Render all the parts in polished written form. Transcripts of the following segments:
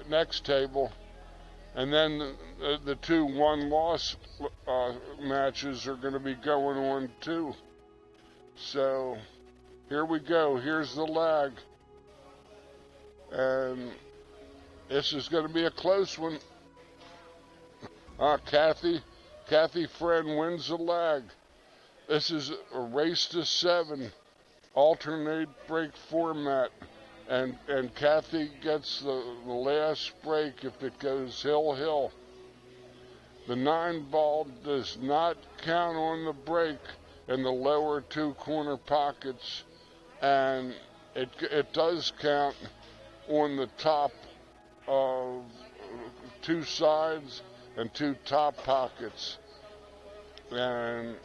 next table, and then the two one-loss matches are going to be going on too. So here we go. Here's the lag, and this is going to be a close one. Kathy Friend wins the lag. This is a race to 7, alternate break format, and Kathy gets the last break if it goes hill. The 9 ball does not count on the break in the lower 2 corner pockets, and it does count on the top of 2 sides and 2 top pockets, and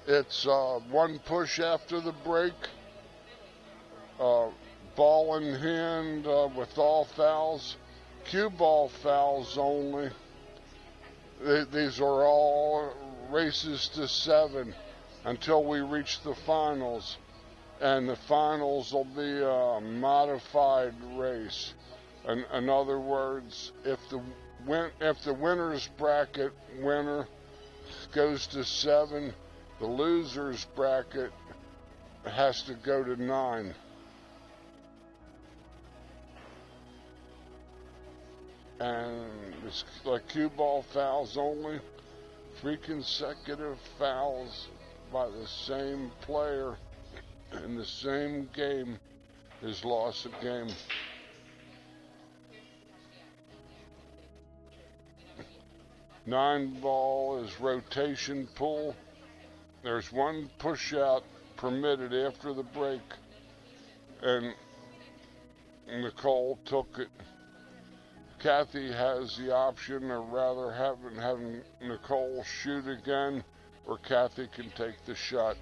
it's 1 push after the break, ball in hand with all fouls, cue ball fouls only. These are all races to 7 until we reach the finals, and the finals will be a modified race. In other words, if the winner's bracket winner goes to 7, the loser's bracket has to go to 9. And it's like cue ball fouls only. 3 consecutive fouls by the same player in the same game is lost a game. Nine ball is rotation pool. There's 1 push out permitted after the break, and Nicole took it. Kathy has the option of rather having Nicole shoot again, or Kathy can take the shot.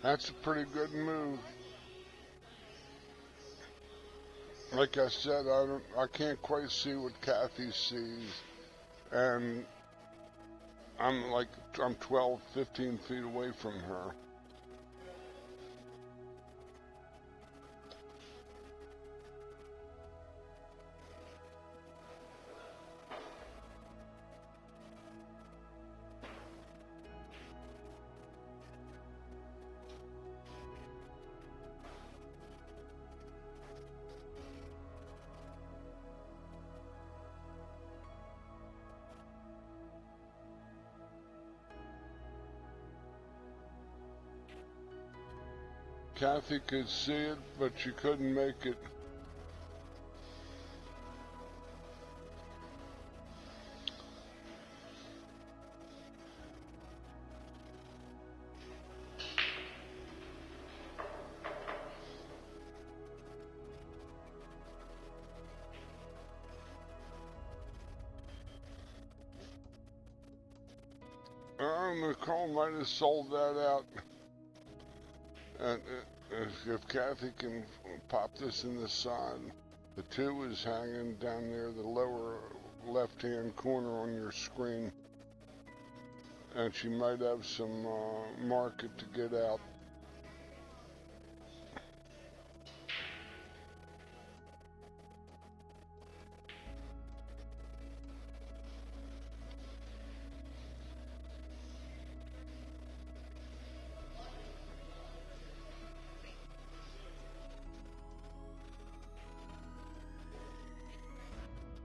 That's a pretty good move. Like I said, I can't quite see what Kathy sees, and I'm 12, 15 feet away from her. Kathy could see it, but she couldn't make it. Nicole might have sold that out. And if Kathy can pop this in the side, the 2 is hanging down near the lower left-hand corner on your screen, and she might have some market to get out.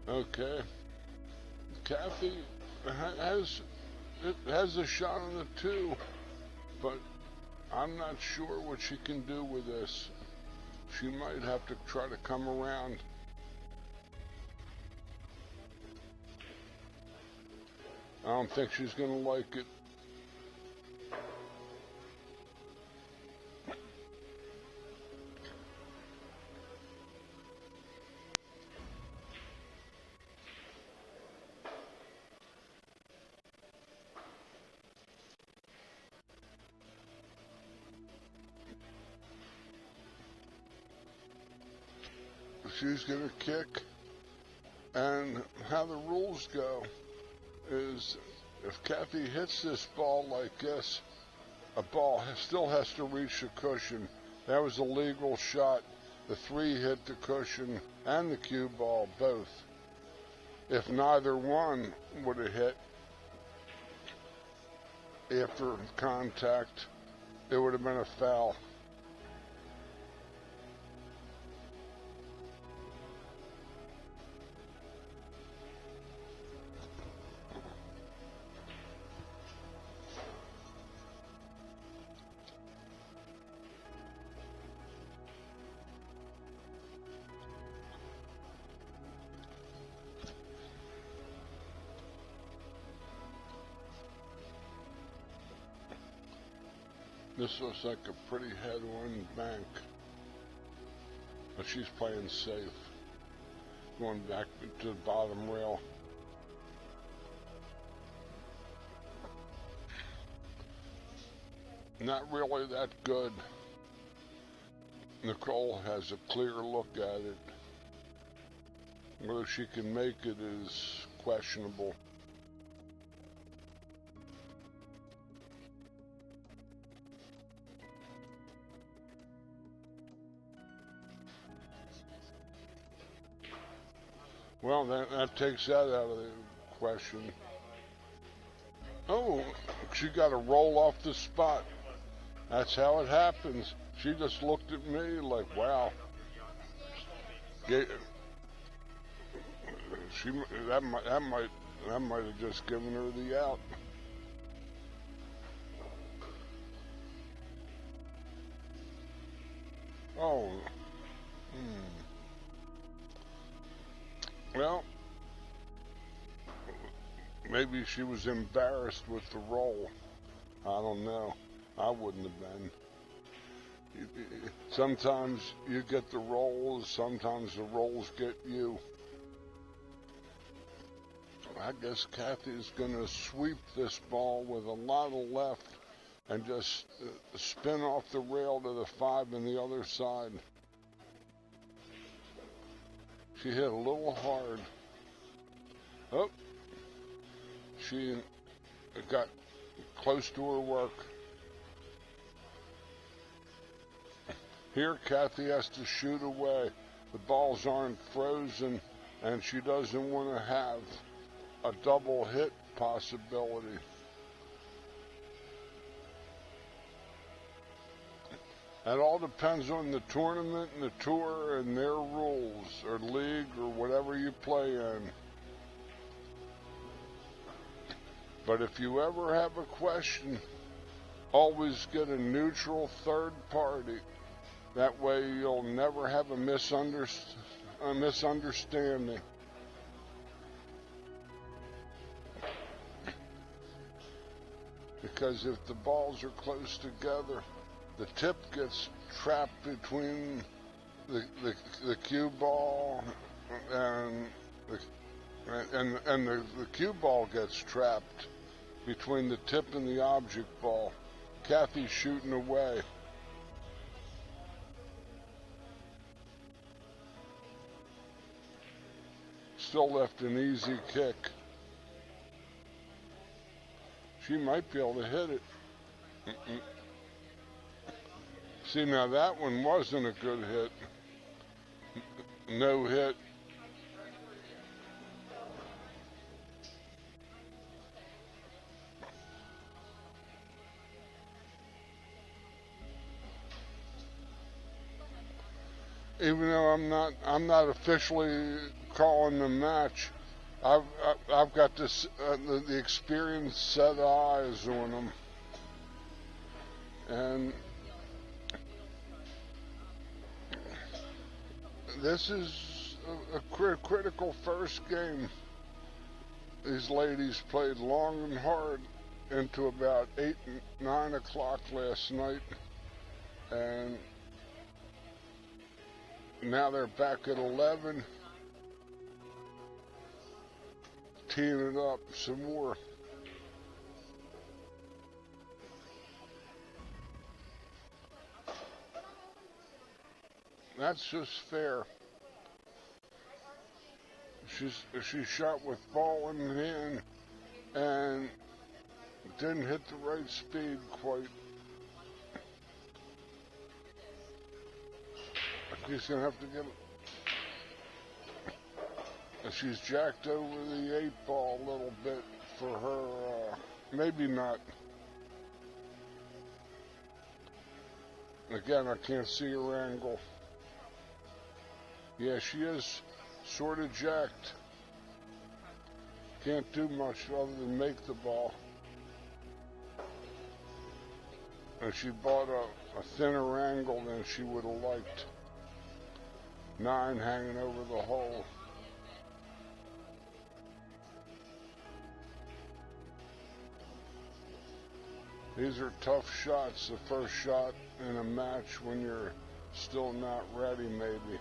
Okay, Kathy has a shot on the 2, but I'm not sure what she can do with this. She might have to try to come around. I don't think she's going to like it. She's going to kick, and how the rules go is if Kathy hits this ball like this, a ball still has to reach the cushion. That was a legal shot. The 3 hit the cushion and the cue ball both. If neither one would have hit after contact, it would have been a foul. This looks like a pretty head-on bank, but she's playing safe. Going back to the bottom rail. Not really that good. Nicole has a clear look at it. Whether she can make it is questionable. Well, that takes that out of the question. Oh, she got to roll off the spot. That's how it happens. She just looked at me like, wow. That might have just given her the out. Oh. Well, maybe she was embarrassed with the roll. I don't know. I wouldn't have been. Sometimes you get the rolls, sometimes the rolls get you. I guess Kathy's going to sweep this ball with a lot of left and just spin off the rail to the 5 on the other side. She hit a little hard. Oh, she got close to her work. Here, Kathy has to shoot away. The balls aren't frozen, and she doesn't want to have a double hit possibility. That all depends on the tournament and the tour and their rules, or league, or whatever you play in. But if you ever have a question, always get a neutral third party. That way you'll never have a misunderstanding. Because if the balls are close together, the tip gets trapped between the cue ball and the cue ball gets trapped between the tip and the object ball. Kathy's shooting away. Still left an easy kick. She might be able to hit it. See, now that one wasn't a good hit. No hit. Even though I'm not officially calling the match, I've got this the experienced set eyes on them, and this is a critical first game. These ladies played long and hard into about 8, 9 o'clock last night, and now they're back at 11, teeing it up some more. That's just fair. She shot with ball in hand and didn't hit the right speed quite. She's gonna have to get. She's jacked over the 8-ball a little bit for her. Maybe not. Again, I can't see her angle. Yeah, she is sort of jacked. Can't do much other than make the ball. And she bought a thinner angle than she would have liked. 9 hanging over the hole. These are tough shots, the first shot in a match when you're still not ready, maybe.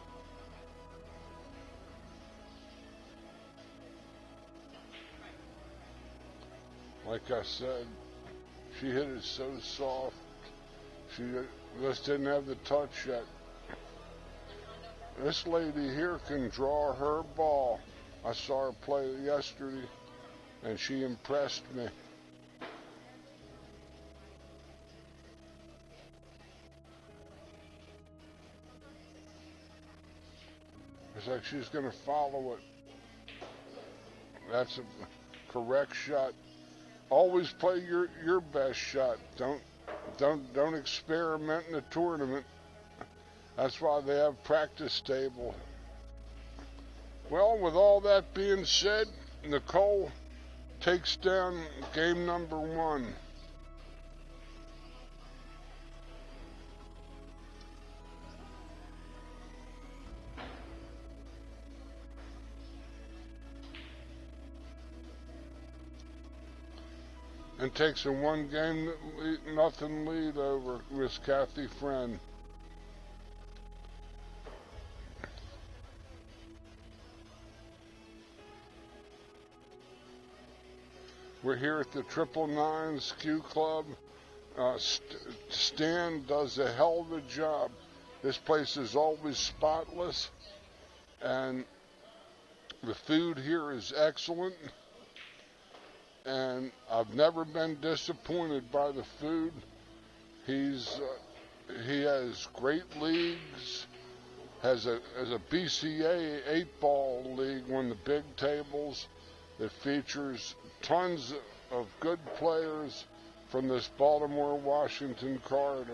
Like I said, she hit it so soft. She just didn't have the touch yet. This lady here can draw her ball. I saw her play yesterday, and she impressed me. It's like she's going to follow it. That's a correct shot. Always play your best shot. Don't experiment in a tournament. That's why they have practice table. Well, with all that being said, Nicole takes down game number 1. And takes a 1-game nothing lead over Miss Kathy Friend. We're here at the 999 Q Club. Stan does a hell of a job. This place is always spotless, and the food here is excellent. And I've never been disappointed by the food. He has great leagues. Has a BCA 8-ball league, one of the big tables that features tons of good players from this Baltimore-Washington corridor.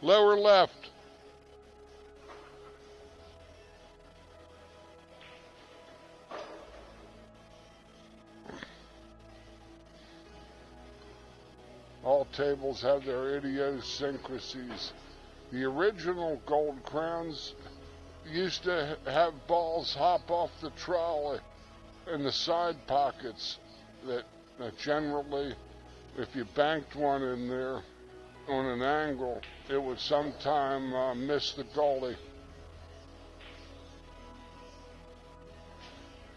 Lower left. All tables have their idiosyncrasies. The original Gold Crowns used to have balls hop off the trolley in the side pockets that generally, if you banked one in there on an angle, it would sometime miss the goalie.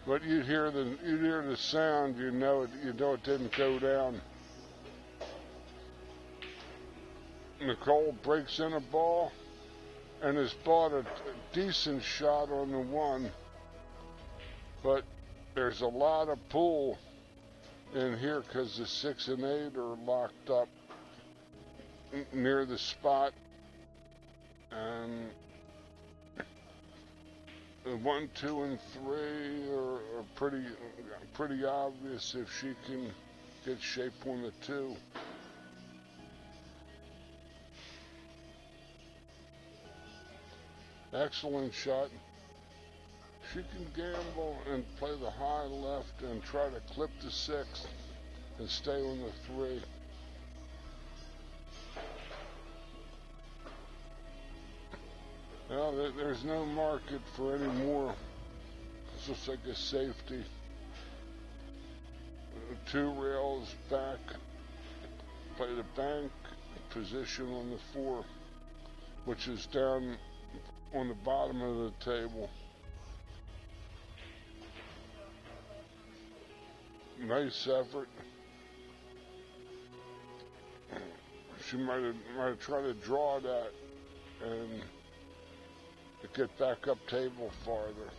But you'd hear the sound, you know it didn't go down. Nicole breaks in a ball and has bought a decent shot on the 1, but there's a lot of pull in here because the 6 and 8 are locked up near the spot, and the 1, 2, and 3 are pretty obvious if she can get shape on the 2. Excellent shot. she can gamble and play the high left and try to clip the 6 and stay on the 3. Well, there's no market for any more. This looks like a safety. 2 rails back. Play the bank position on the 4, which is down on the bottom of the table. Nice effort. She might have tried to draw that and get back up table farther.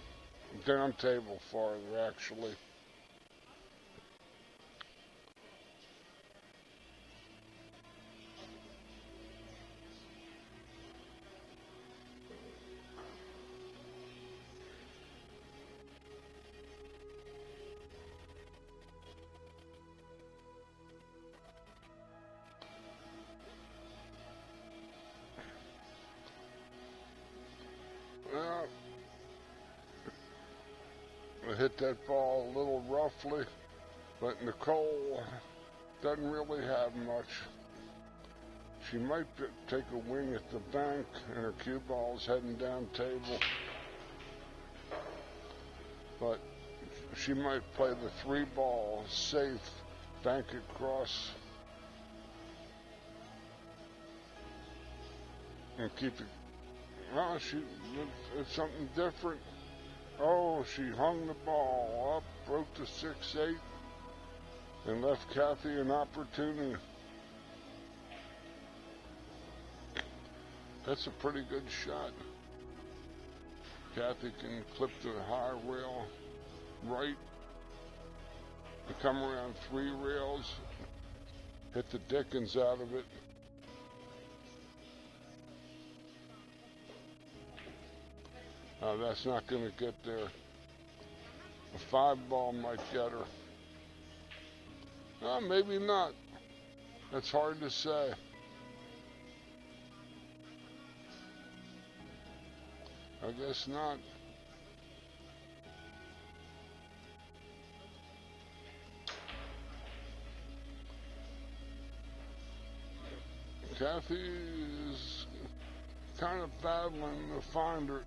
Down table farther, actually. Well, I hit that ball a little roughly, but Nicole doesn't really have much. She might take a wing at the bank, and her cue ball's heading down table. But she might play the 3 ball safe, bank across, and keep it. Well, it's something different. Oh, she hung the ball up, broke the 6-8, and left Kathy an opportunity. That's a pretty good shot. Kathy can clip the high rail right, and come around 3 rails, hit the dickens out of it. That's not going to get there. A 5 ball might get her. Maybe not. That's hard to say. I guess not. Kathy is kind of battling to find her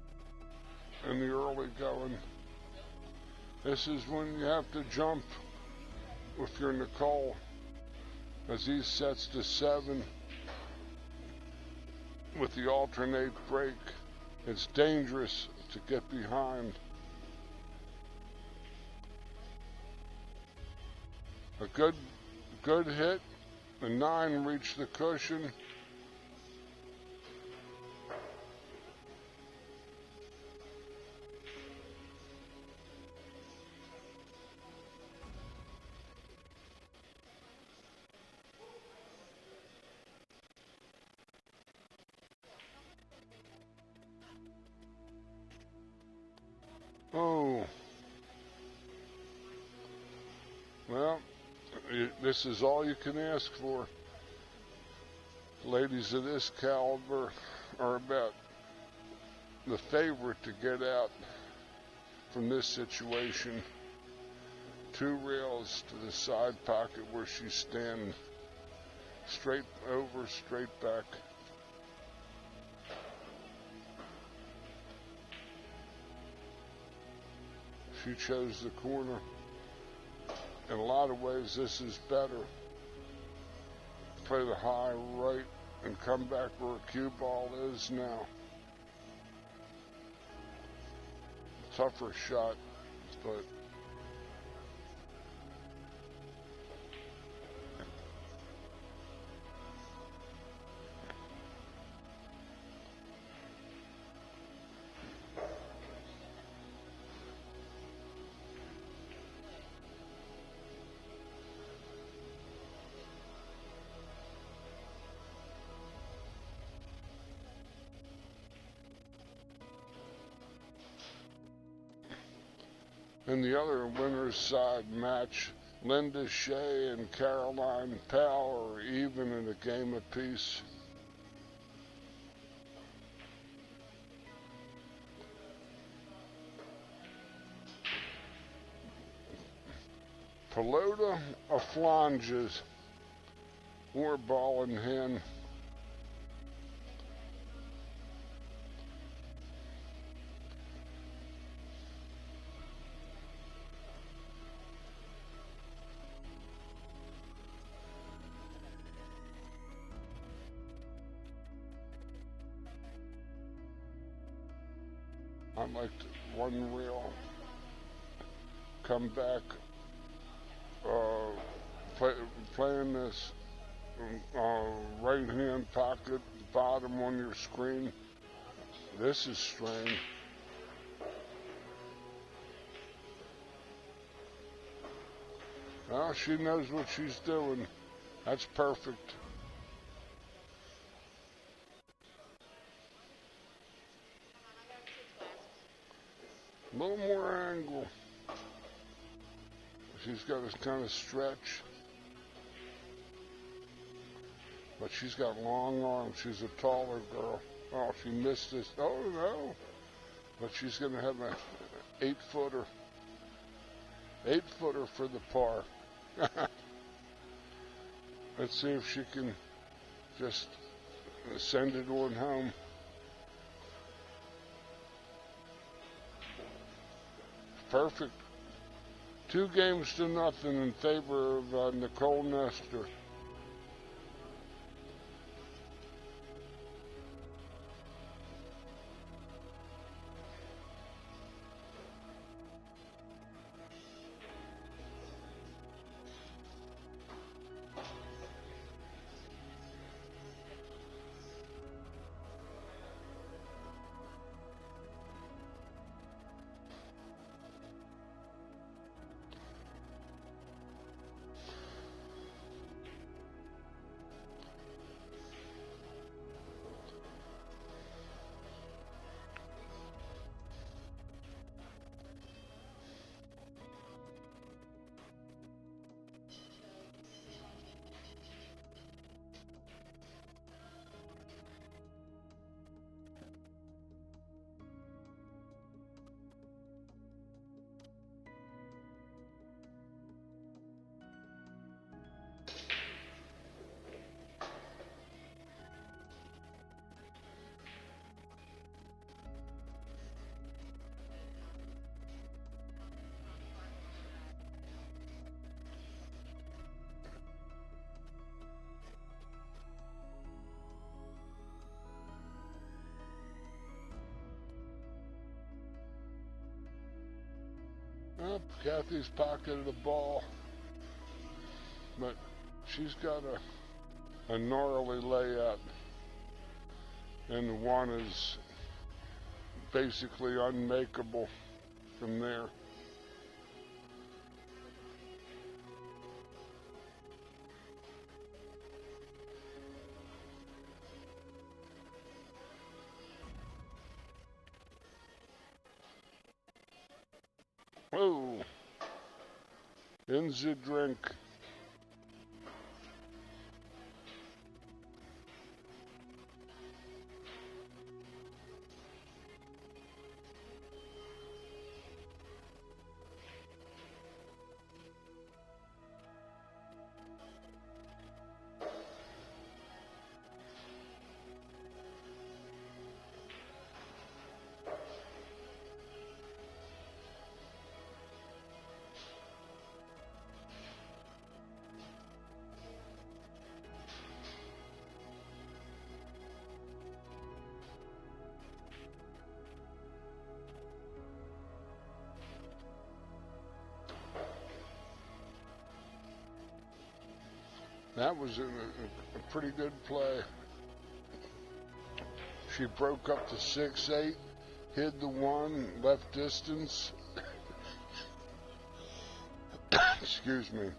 in the early going. This is when you have to jump with your Nicole, as he sets to 7 with the alternate break. It's dangerous to get behind. A good hit. The 9 reached the cushion. Oh, well, this is all you can ask for. Ladies of this caliber are about the favorite to get out from this situation. 2 rails to the side pocket where she's standing. Straight over, straight back. She chose the corner. In a lot of ways, this is better. Play the high right and come back where a cue ball is now. Tougher shot, but in the other winner's side match, Linda Shea and Caroline Powell are even in a game apiece. Pelota of flanges. More ball in hand. I like one reel. Come back. Playing this right hand pocket bottom on your screen. This is strange. Well, she knows what she's doing. That's perfect. A little more angle. She's got to kind of stretch. But she's got long arms. She's a taller girl. Oh, she missed this. Oh, no. But she's going to have an 8-footer. 8-footer for the par. Let's see if she can just send it on home. Perfect. 2-0 in favor of Nicole Nestor. Oh, Kathy's pocketed the ball, but she's got a gnarly layup, and one is basically unmakeable from there. Oh, in the drink. That was a pretty good play. She broke up to 6-8, hid the one, left distance. Excuse me.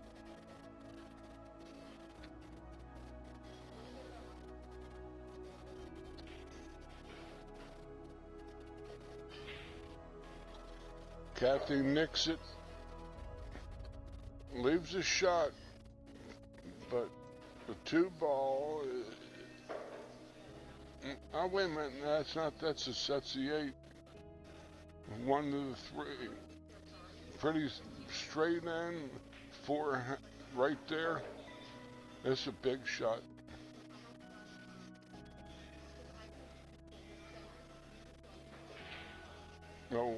Kathy nicks it, leaves a shot, but the 2-ball. Oh, wait a minute, that's not, that's the 8. 1 to the 3. Pretty straight in, right there. It's a big shot. No.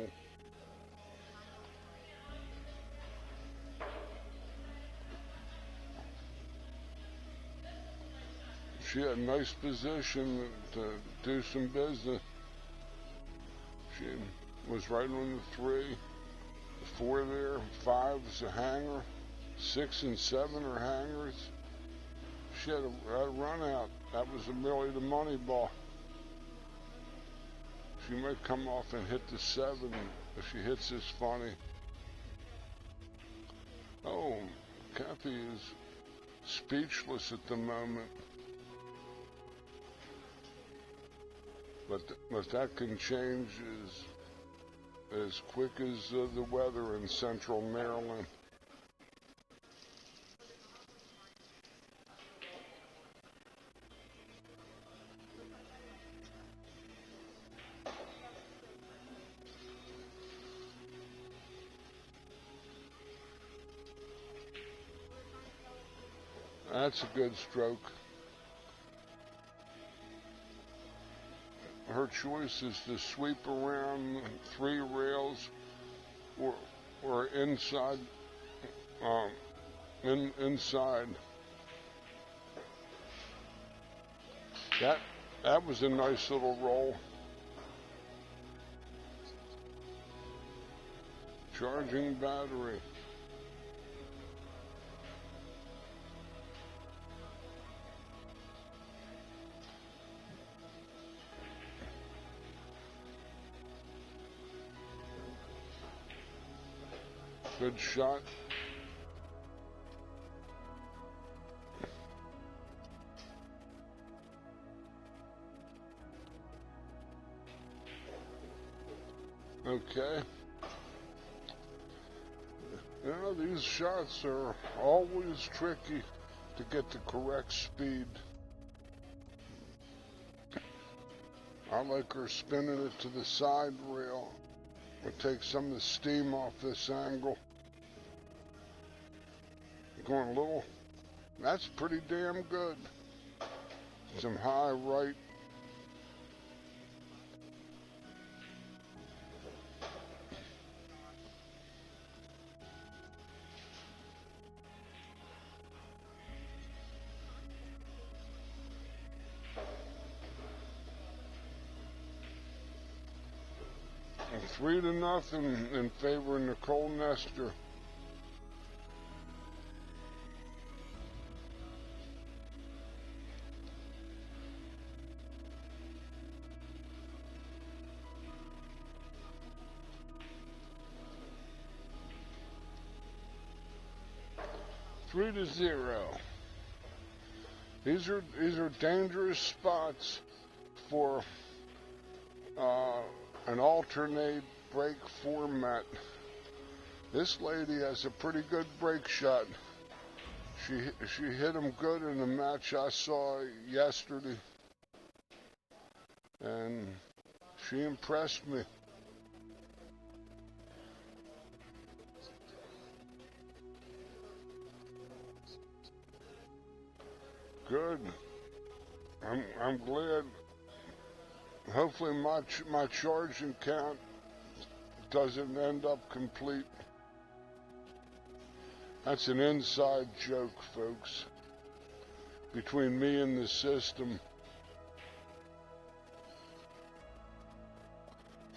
She had a nice position to do some business. She was right on the 3. The 4 there. 5 is a hanger. 6 and 7 are hangers. She had a run out. That was really the money ball. She might come off and hit the 7 if she hits this funny. Oh, Kathy is speechless at the moment. But that can change as quick as the weather in central Maryland. That's a good stroke. Her choice is to sweep around 3 rails or inside. Inside. That was a nice little roll. Charging battery. Good shot. Okay. You know, these shots are always tricky to get the correct speed. I like her spinning it to the side rail. It takes some of the steam off this angle. Going a little, that's pretty damn good. Some high right. And 3-0 in favor of Nicole Nestor. Three to 0. These are dangerous spots for an alternate break format. This lady has a pretty good break shot. She hit them good in the match I saw yesterday, and she impressed me. Good. I'm glad. Hopefully my charging count doesn't end up complete. That's an inside joke, folks, between me and the system.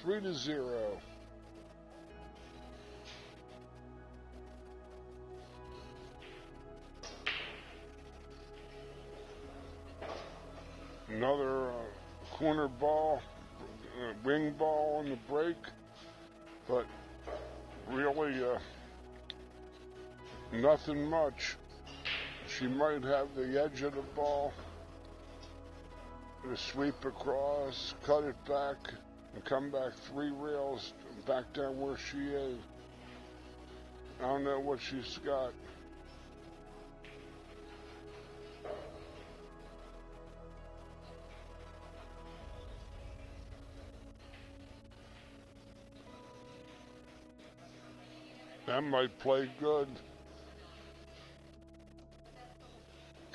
3 to 0. Another corner ball, wing ball on the break, but really nothing much. She might have the edge of the ball to sweep across, cut it back, and come back 3 rails back down where she is. I don't know what she's got. That might play good.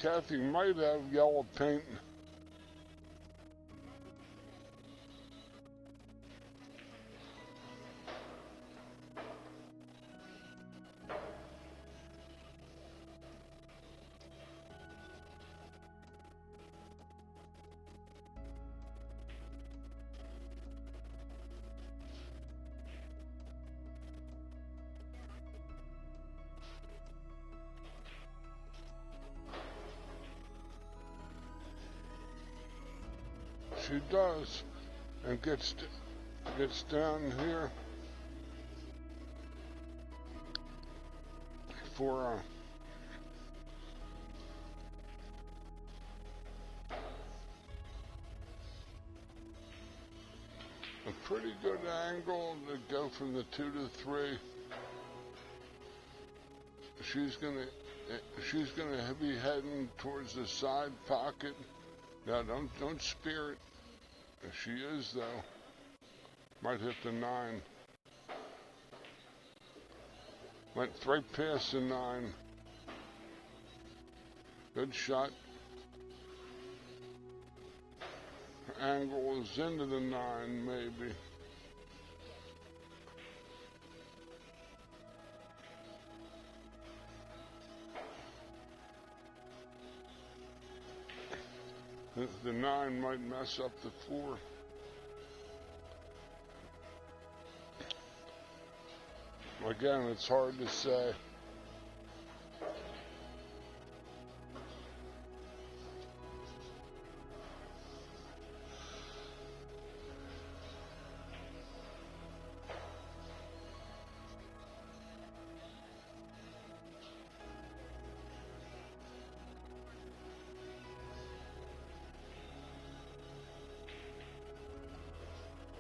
Kathy might have yellow paint. She does, and gets down here for a pretty good angle to go from the 2 to 3. She's gonna be heading towards the side pocket. Now don't spear it. She is though. Might hit the 9. Went right past the 9. Good shot. Her angle is into the 9 maybe. The 9 might mess up the 4. Again, it's hard to say.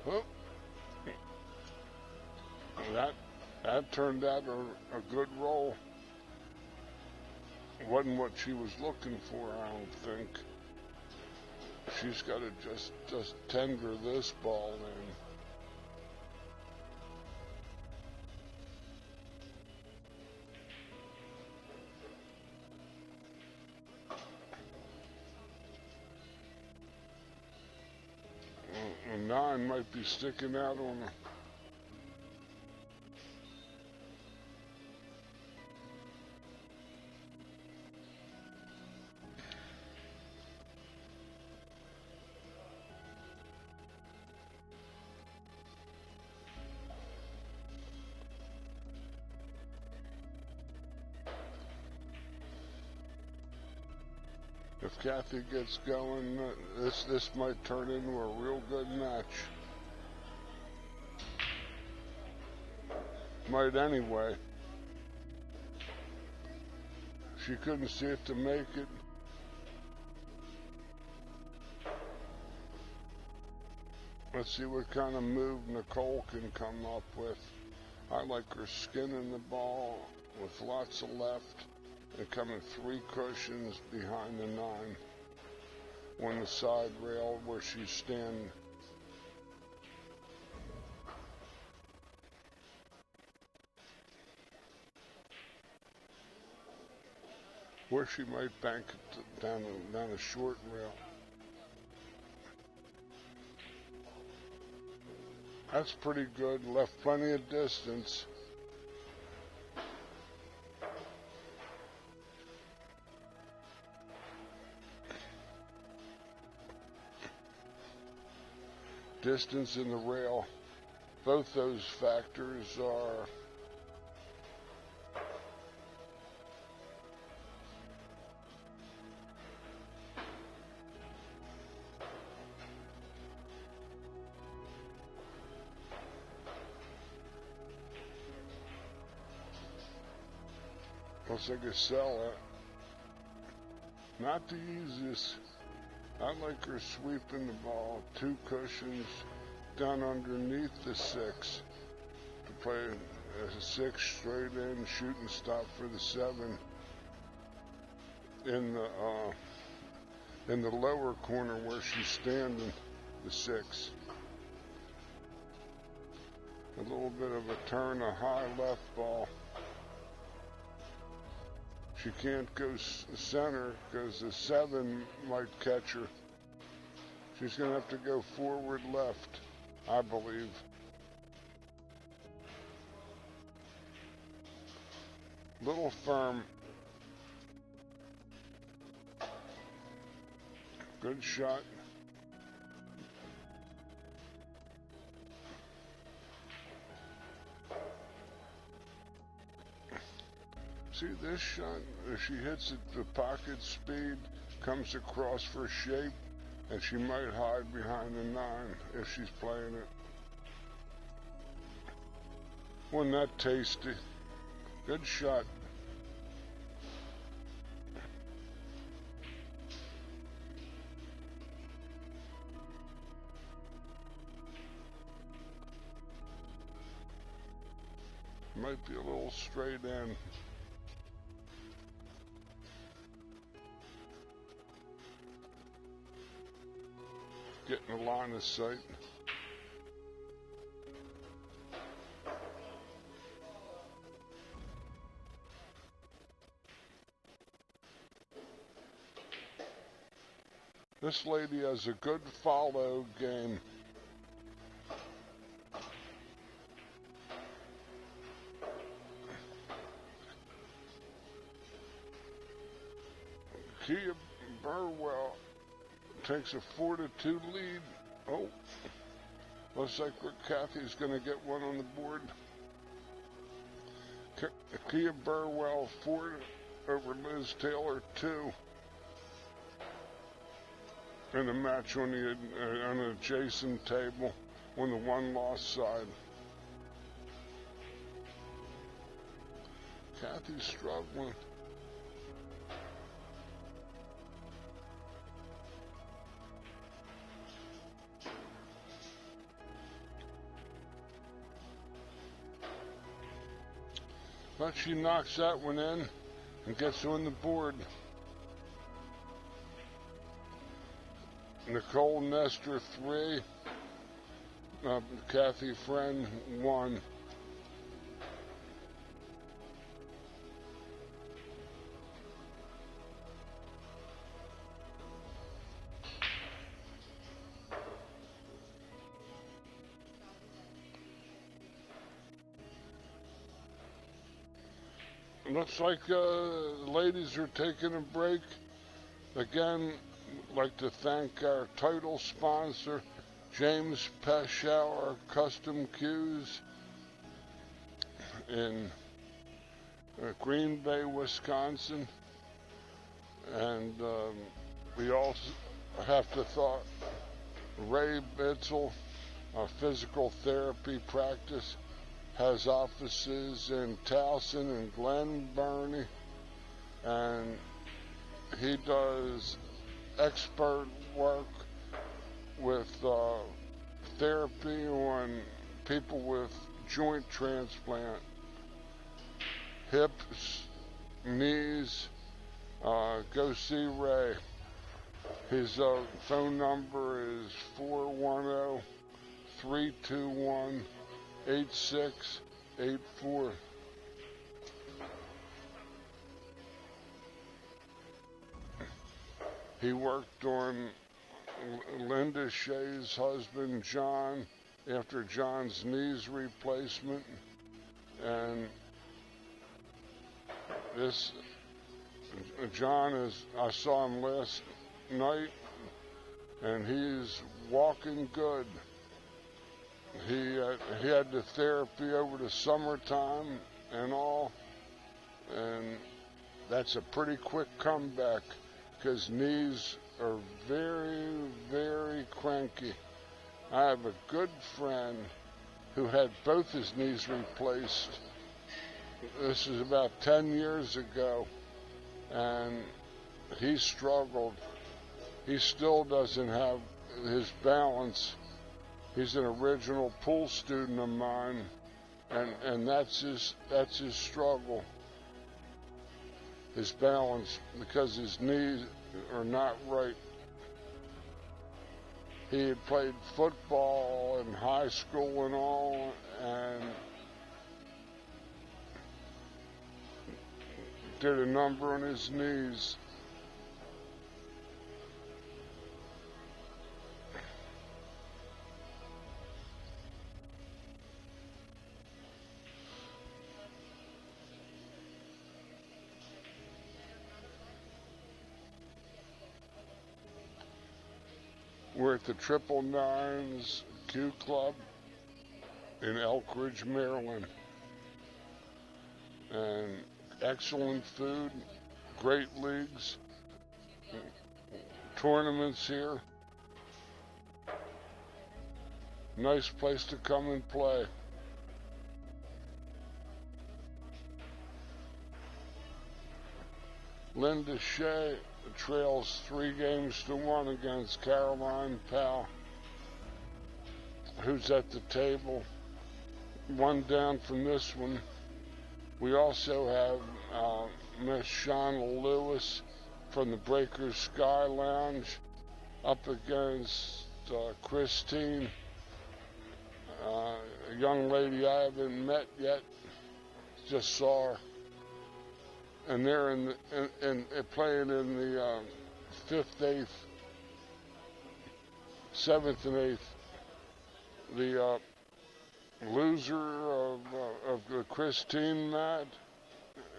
Oh, that turned out a good roll. Wasn't what she was looking for, I don't think. She's got to just tender this ball in. A 9 might be sticking out on her. If Kathy gets going, this might turn into a real good match. Might anyway. She couldn't see it to make it. Let's see what kind of move Nicole can come up with. I like her skinning the ball with lots of left. And coming 3 cushions behind the 9 on the side rail where she's standing. Where she might bank it down a short rail. That's pretty good, left plenty of distance. Distance in the rail, both those factors are looks like a sell it. Not the easiest. I like her sweeping the ball 2 cushions down underneath the 6 to play a 6 straight in, shoot and stop for the 7 in the lower corner where she's standing, the 6. A little bit of a turn, a high left ball. She can't go center because the 7 might catch her. She's going to have to go forward left, I believe. Little firm. Good shot. See this shot, if she hits it, the pocket speed comes across for shape, and she might hide behind the 9 if she's playing it. Wasn't that tasty? Good shot. Might be a little straight in. Getting a line of sight. This lady has a good follow game. Kia Burwell takes a 4-2 lead. Oh, looks like Kathy's going to get one on the board. Kia Burwell 4 over Liz Taylor 2 in a match on an adjacent table on the 1-loss side. Kathy's struggling. But she knocks that one in and gets on the board. Nicole Nestor 3, Kathy Friend 1. Looks like the ladies are taking a break. Again, I'd like to thank our title sponsor, James Peschauer Custom Cues in Green Bay, Wisconsin. And we also have to thank Ray Bitzel, a physical therapy practice. Has offices in Towson and Glen Burnie, and he does expert work with therapy on people with joint transplant, hips, knees. Go see Ray. His phone number is 410-321-8684. He worked on Linda Shea's husband, John, after John's knees replacement. And this, John is, I saw him last night, and he's walking good. He had the therapy over the summertime and all, and that's a pretty quick comeback because knees are very, very cranky. I have a good friend who had both his knees replaced. This is about 10 years ago, and he struggled. He still doesn't have his balance. He's an original pool student of mine, and that's his struggle. His balance, because his knees are not right. He had played football in high school and all, and did a number on his knees. We're at the 999's Q Club in Elk Ridge, Maryland. And excellent food, great leagues, tournaments here. Nice place to come and play. Linda Shea trails 3-1 against Caroline Powell, who's at the table. One down from this one. We also have Miss Shauna Lewis from the Breakers Sky Lounge up against Christine, a young lady I haven't met yet, just saw her. And they're playing in the 5th, 8th, 7th, and 8th. The loser of the Christine mat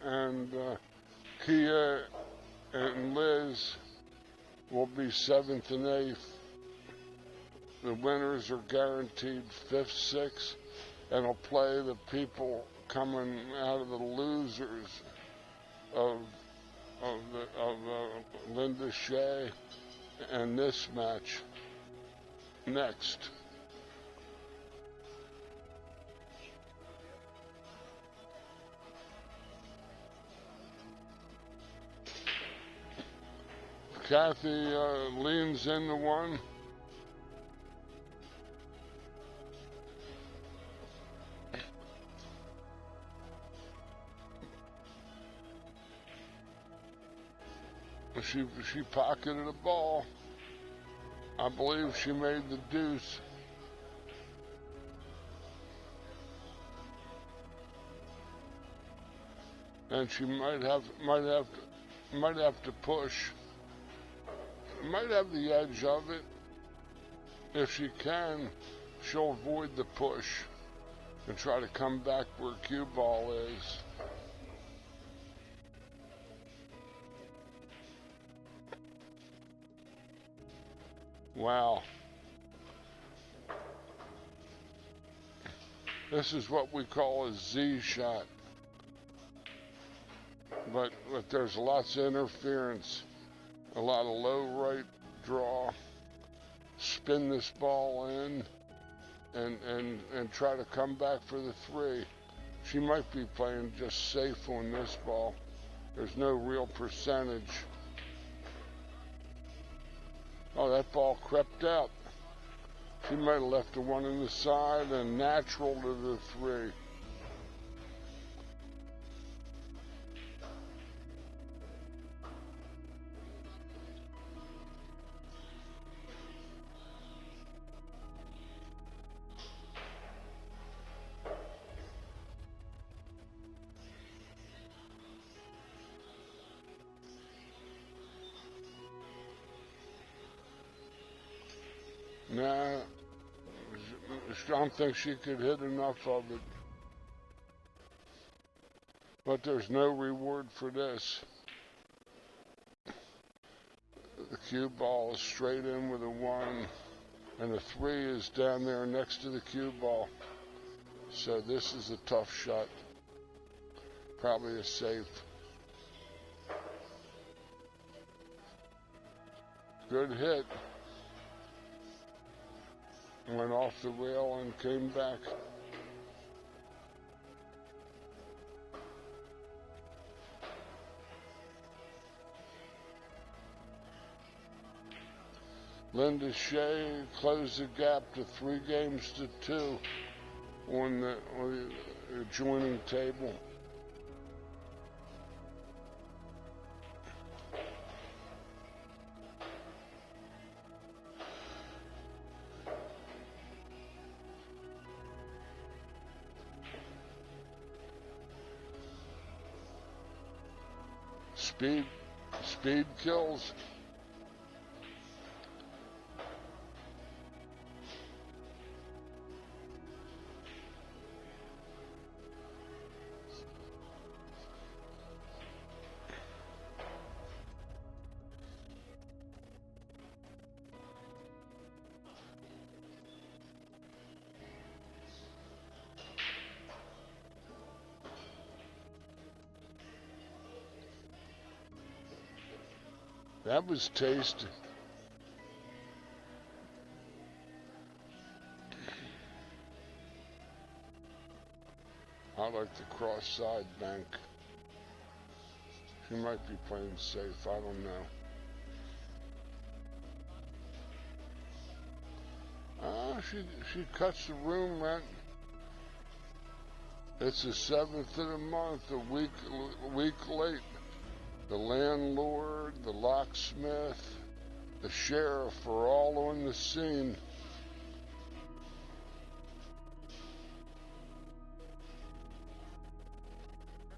and Kia and Liz will be 7th and 8th. The winners are guaranteed 5th, 6th, and will play the people coming out of the losers of Linda Shea and this match next. Kathy leans into one. She pocketed a ball. I believe she made the deuce. And she might have to push. Might have the edge of it. If she can, she'll avoid the push and try to come back where cue ball is. Wow. This is what we call a Z shot. But there's lots of interference. A lot of low right draw. Spin this ball in and try to come back for the 3. She might be playing just safe on this ball. There's no real percentage. Oh, that ball crept out. She might have left the 1 on the side and natural to the 3. Nah, I don't think she could hit enough of it. But there's no reward for this. The cue ball is straight in with a 1, and the 3 is down there next to the cue ball. So this is a tough shot. Probably a safe. Good hit. Went off the rail and came back. Linda Shea closed the gap to 3-2 on the adjoining table. Speed, speed kills. That was tasty. I like the cross side bank. She might be playing safe, I don't know. She cuts the room rent. It's the 7th of the month, a week late. The landlord, the locksmith, the sheriff are all on the scene.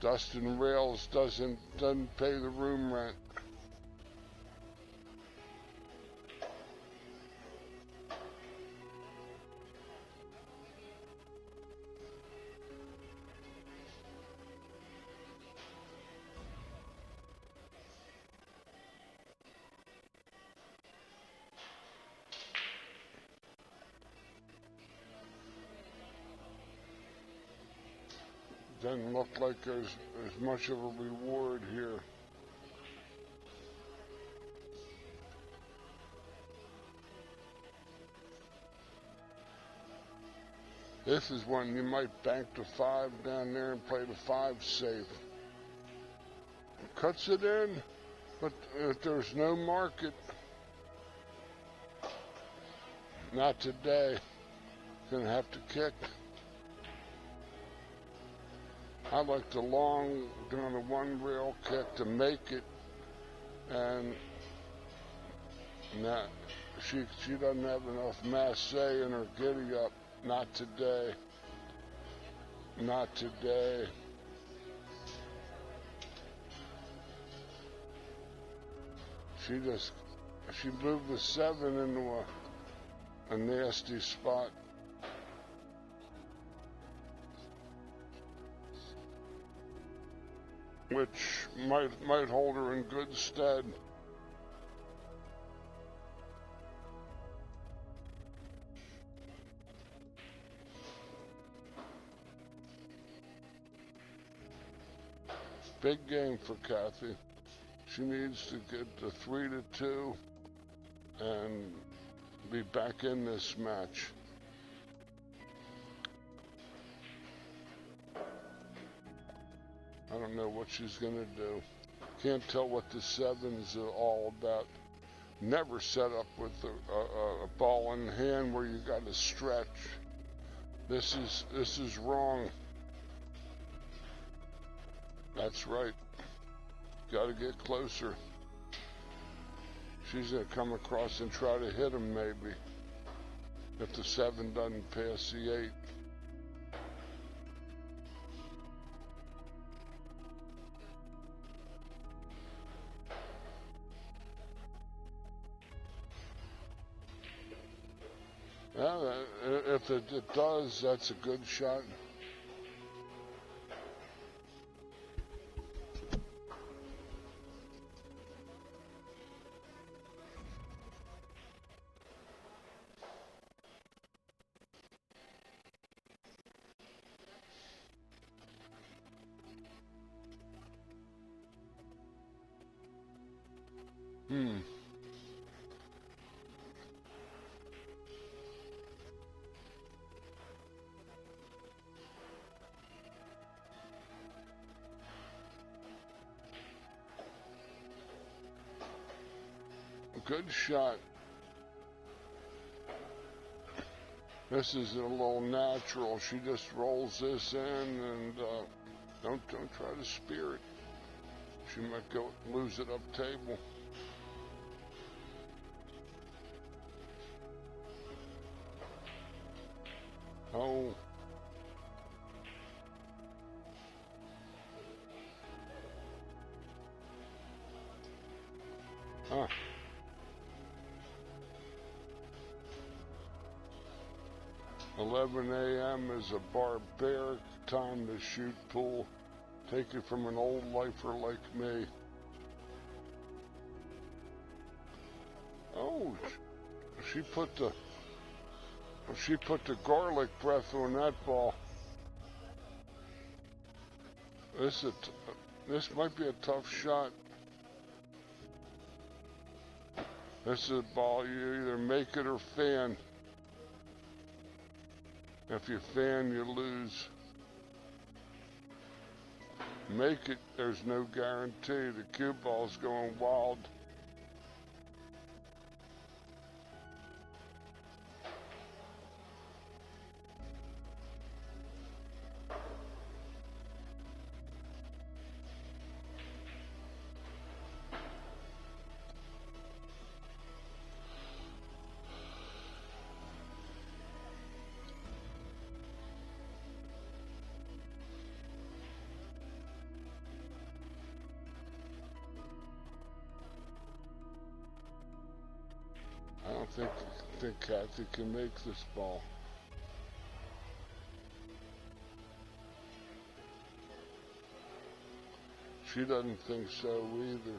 Dustin Rails doesn't pay the room rent. Doesn't look like there's much of a reward here. This is when you might bank the 5 down there and play the 5 safe. Cuts it in, but if there's no market, not today. Gonna have to kick. I like the long, down a 1 rail kick to make it, and not, she doesn't have enough masse in her giddy up. Not today. Not today. She moved the 7 into a nasty spot. Which might hold her in good stead. Big game for Kathy. She needs to get the 3-2 and be back in this match. I don't know what she's gonna do. Can't tell what the 7's all about. Never set up with a ball in hand where you got to stretch. This is wrong. That's right. Got to get closer. She's gonna come across and try to hit him maybe. If the 7 doesn't pass the 8. Yeah, if it does, that's a good shot. Good shot. This is a little natural. She just rolls this in and don't try to spear it. She might go lose it up table. Oh. Huh. "11 a.m. is a barbaric time to shoot pool. Take it from an old lifer like me." Oh, she put the garlic breath on that ball. This might be a tough shot. This is a ball you either make it or fan. If you fan, you lose. Make it, there's no guarantee. The cue ball's going wild. I don't think Kathy can make this ball. She doesn't think so either.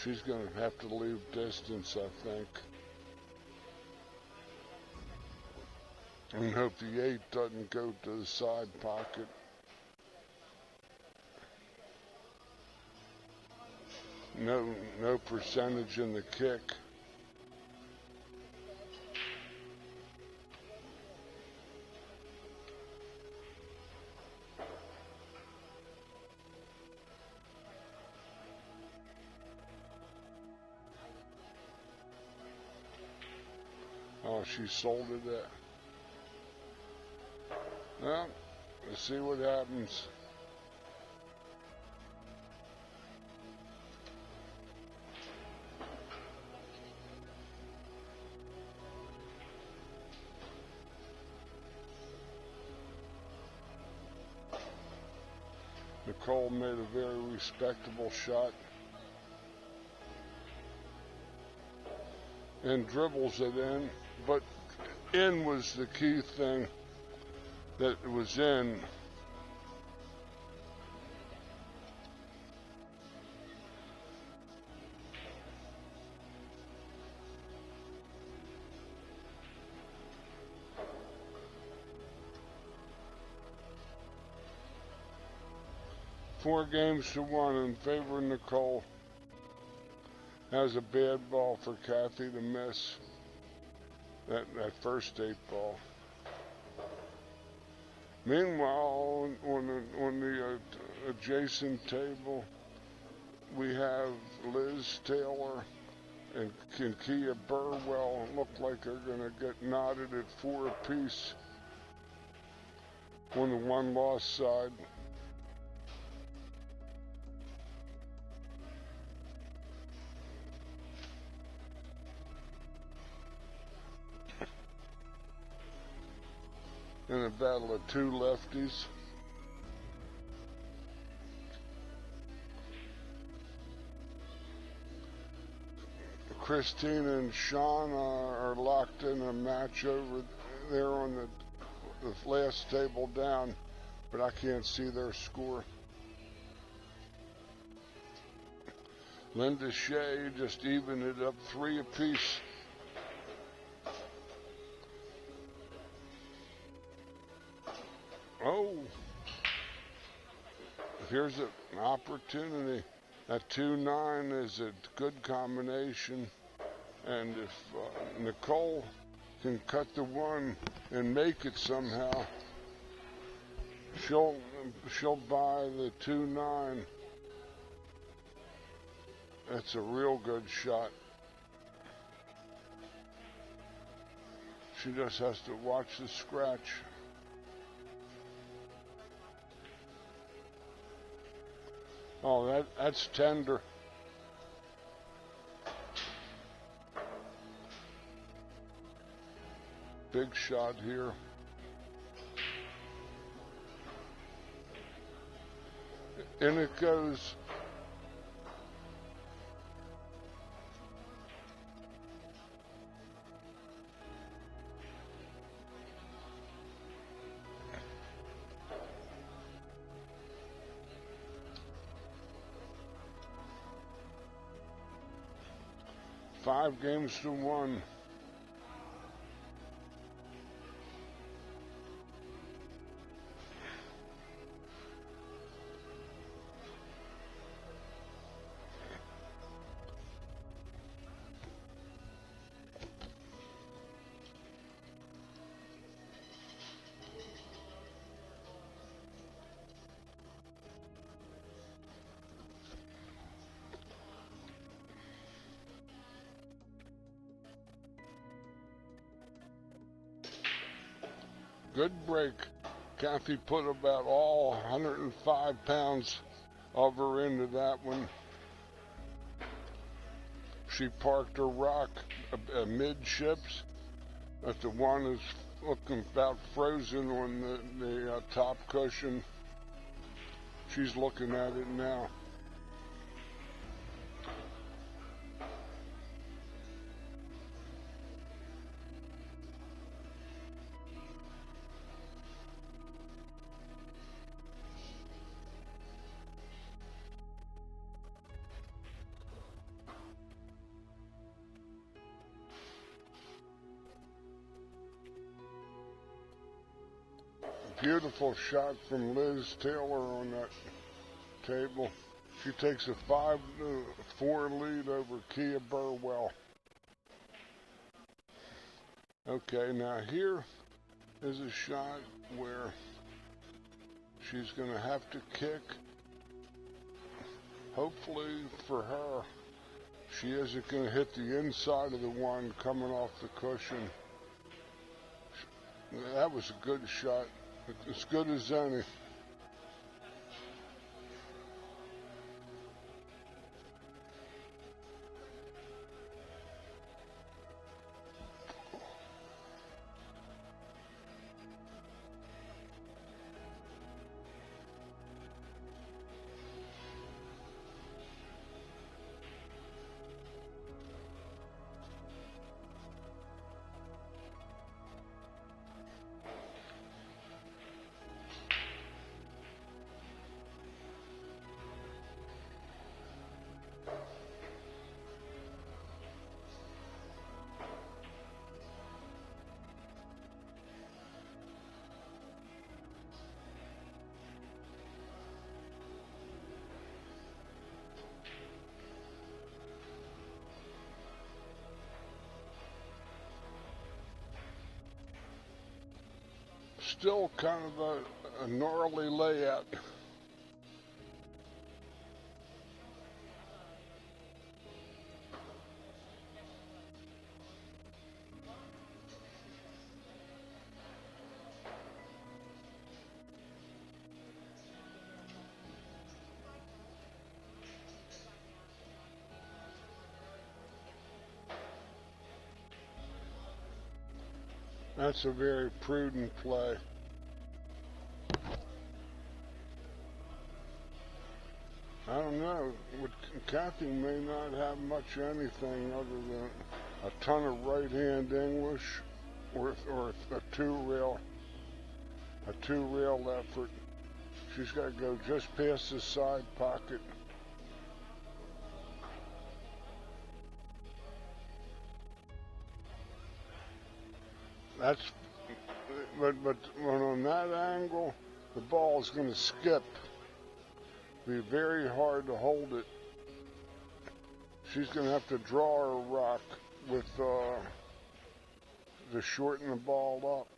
She's going to have to leave distance, I think. And hope the 8 doesn't go to the side pocket. No percentage in the kick. Oh, she sold it that. Well, let's see what happens. Nicole made a very respectable shot and dribbles it in, but in was the key thing, that it was in. Four games to one in favor of Nicole. That was a bad ball for Kathy to miss. That first 8 ball. Meanwhile, on the adjacent table, we have Liz Taylor and Kinkia Burwell. Look like they're going to get knotted at 4 apiece on the one-loss side. In a battle of 2 lefties. Christina and Sean are locked in a match over there on the last table down, but I can't see their score. Linda Shea just evened it up 3 apiece. Oh, here's an opportunity. That 2-9 is a good combination, and if Nicole can cut the 1 and make it somehow, she'll buy the 2-9. That's a real good shot. She just has to watch the scratch. Oh, that's tender. Big shot here. In it goes. 5-1. Good break. Kathy put about all 105 pounds of her into that one. She parked her rock midships, but the one is looking about frozen on the top cushion. She's looking at it now. Beautiful shot from Liz Taylor on that table. She takes a 5-4 lead over Kia Burwell. Okay, now here is a shot where she's going to have to kick. Hopefully for her, she isn't going to hit the inside of the one coming off the cushion. That was a good shot. As good as any. Still kind of a gnarly layout. That's a very prudent play. I don't know. Kathy may not have much anything other than a ton of right-hand English or a two-rail effort. She's got to go just past the side pocket. But on that angle, the ball is going to skip. Be very hard to hold it. She's going to have to draw her rock with to shorten the ball up.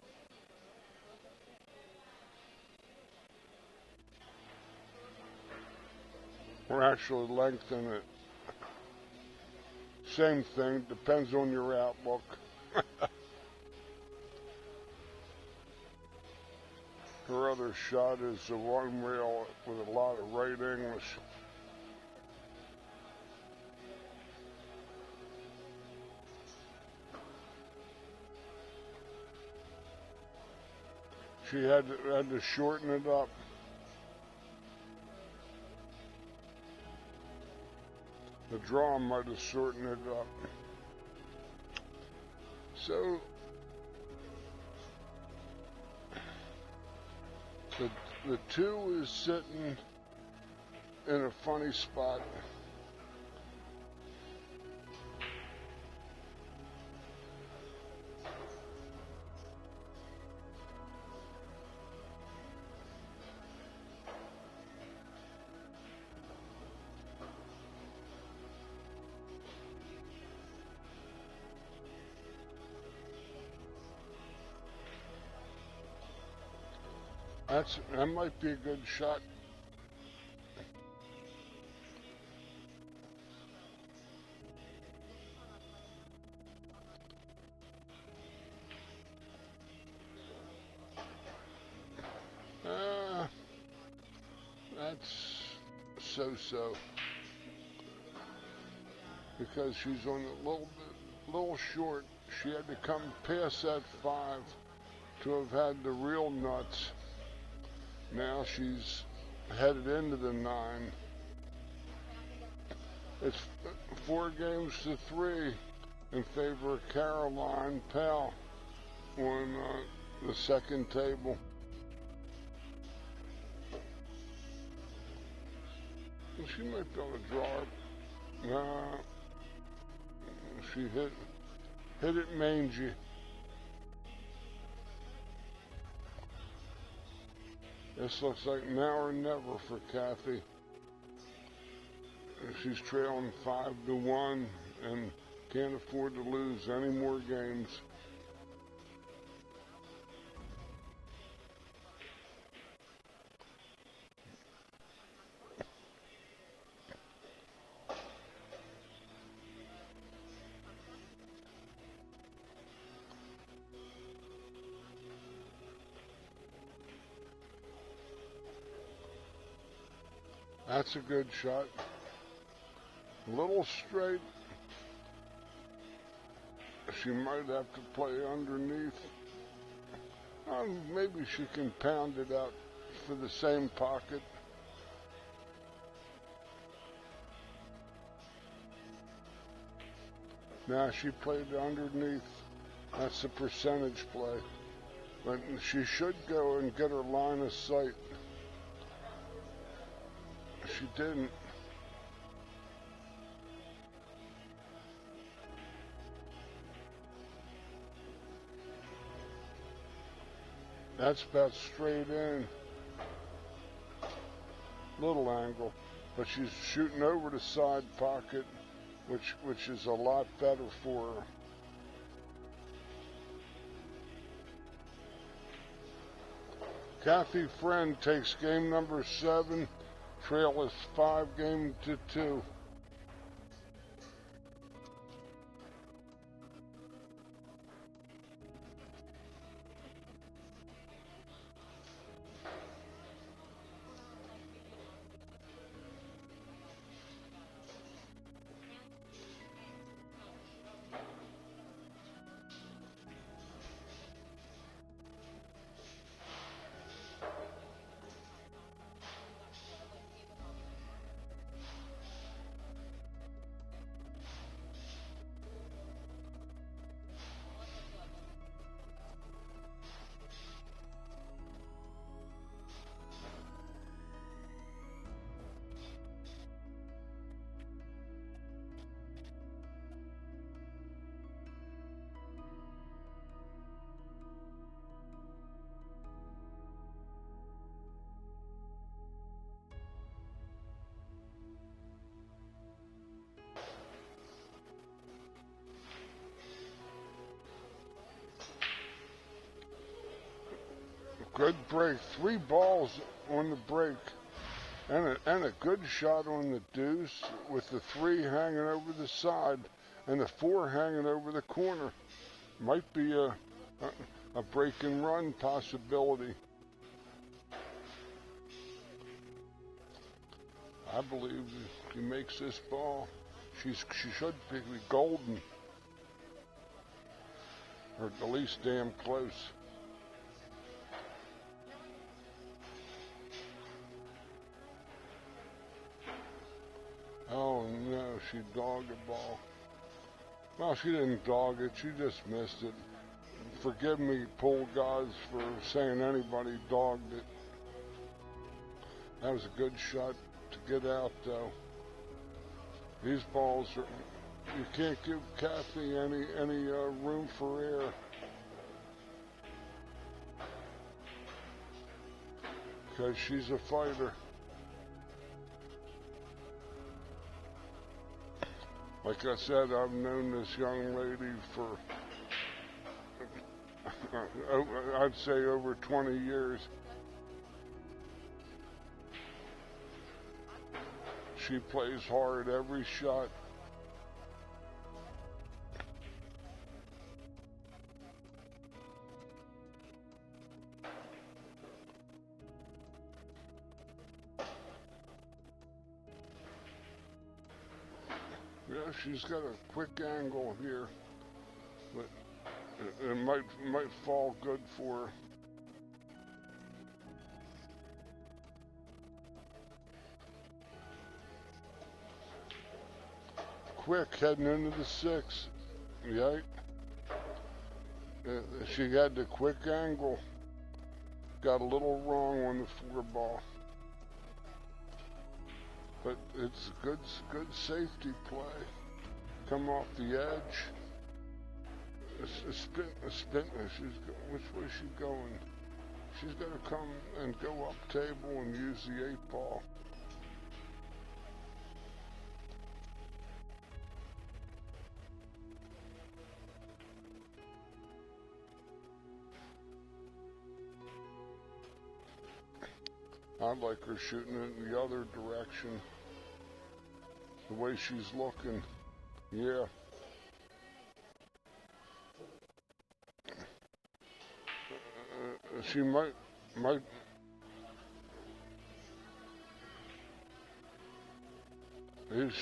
Or actually lengthen it. Same thing, depends on your outlook. Her other shot is the one rail with a lot of right English. She had to shorten it up. The draw might have shortened it up. So the two is sitting in a funny spot. That might be a good shot. Uh, that's so-so because she's on a little short. She had to come past that 5 to have had the real nuts. Now she's headed into the 9. It's 4-3 in favor of Caroline Pell on the second table. She might be able to draw it. Nah, she hit it mangy. This looks like now or never for Kathy. She's trailing 5-1 and can't afford to lose any more games. That's a good shot. A little straight. She might have to play underneath. Maybe she can pound it out for the same pocket. Now she played underneath. That's the percentage play. But she should go and get her line of sight. She didn't. That's about straight in. Little angle. But she's shooting over the side pocket, which is a lot better for her. Kathy Friend takes game number 7. Trail is 5-2. Good break. 3 balls on the break. And a good shot on the deuce with the 3 hanging over the side and the 4 hanging over the corner. Might be a break and run possibility. I believe if he makes this ball, she should be golden. Or at least damn close. Oh no, she dogged the ball. Well, she didn't dog it, she just missed it. Forgive me, pool guys, for saying anybody dogged it. That was a good shot to get out, though. These balls are, you can't give Kathy any room for air. Because she's a fighter. Like I said, I've known this young lady for, I'd say over 20 years. She plays hard every shot. Yeah, she's got a quick angle here, but it might fall good for her. Quick, heading into the 6. Right? She had the quick angle. Got a little wrong on the 4 ball. But it's good safety play. Come off the edge. A spin. Which way is she going? She's got to come and go up table and use the 8 ball. I like her shooting it in the other direction. The way she's looking. Yeah. She might.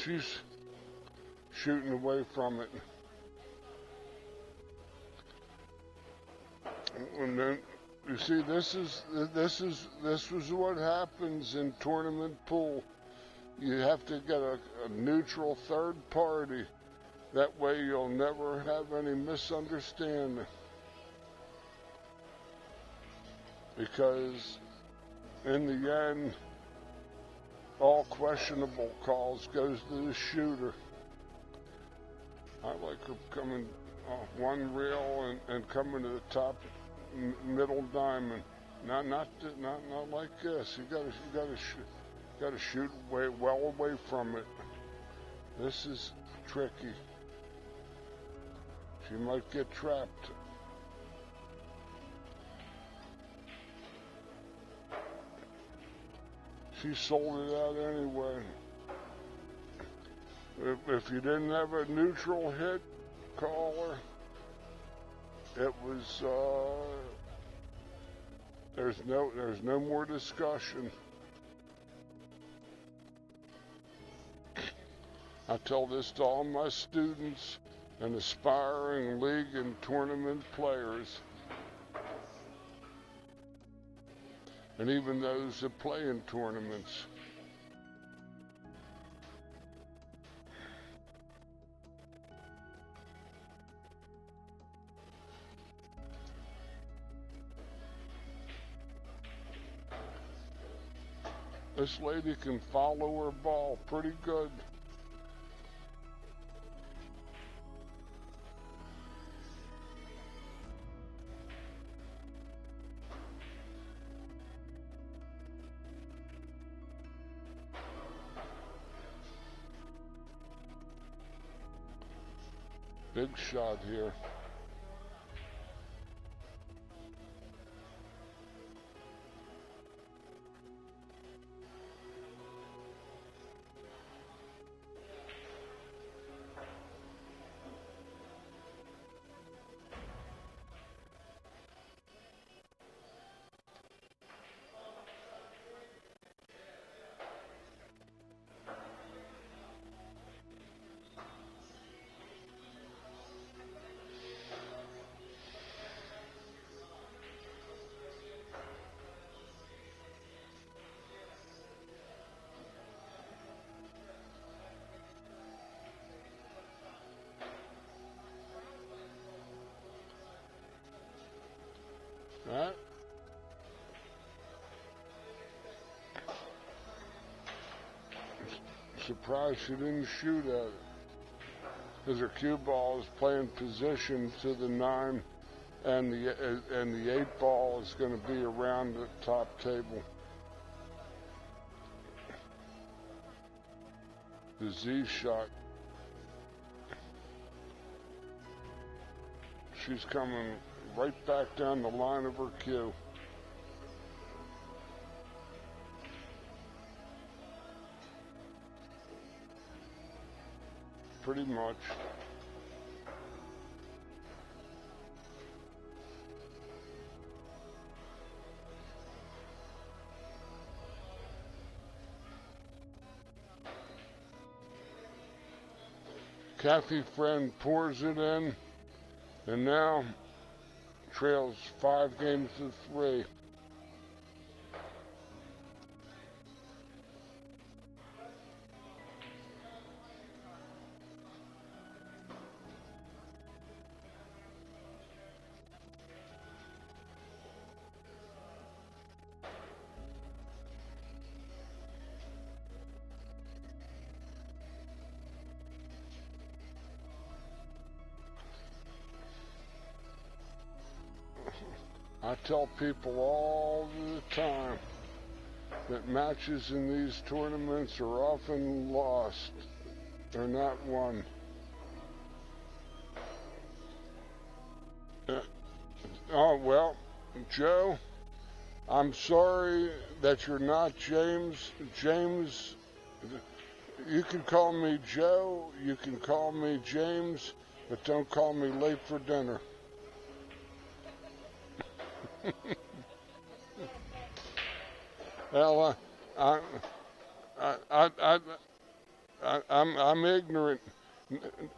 She's shooting away from it. And then you see, this was what happens in tournament pool. You have to get a neutral third party. That way you'll never have any misunderstanding. Because in the end, all questionable calls goes to the shooter. I like her coming off one rail and coming to the top middle diamond. Not like this. You gotta shoot well away from it. This is tricky. She might get trapped. She sold it out anyway. If you didn't have a neutral hit caller, it was there's no more discussion. I tell this to all my students and aspiring league and tournament players, and even those that play in tournaments. This lady can follow her ball pretty good. Big shot here. Right? Surprised she didn't shoot at it, because her cue ball is playing position to the 9, and the 8 ball is going to be around the top table. The Z shot. She's coming right back down the line of her cue. pretty much. Kathy Friend pours it in, and now trails 5 games to 3. I tell people all the time that matches in these tournaments are often lost. They're not won. Oh, well, Joe, I'm sorry that you're not James. James, you can call me Joe, you can call me James, but don't call me late for dinner. Well, I'm ignorant.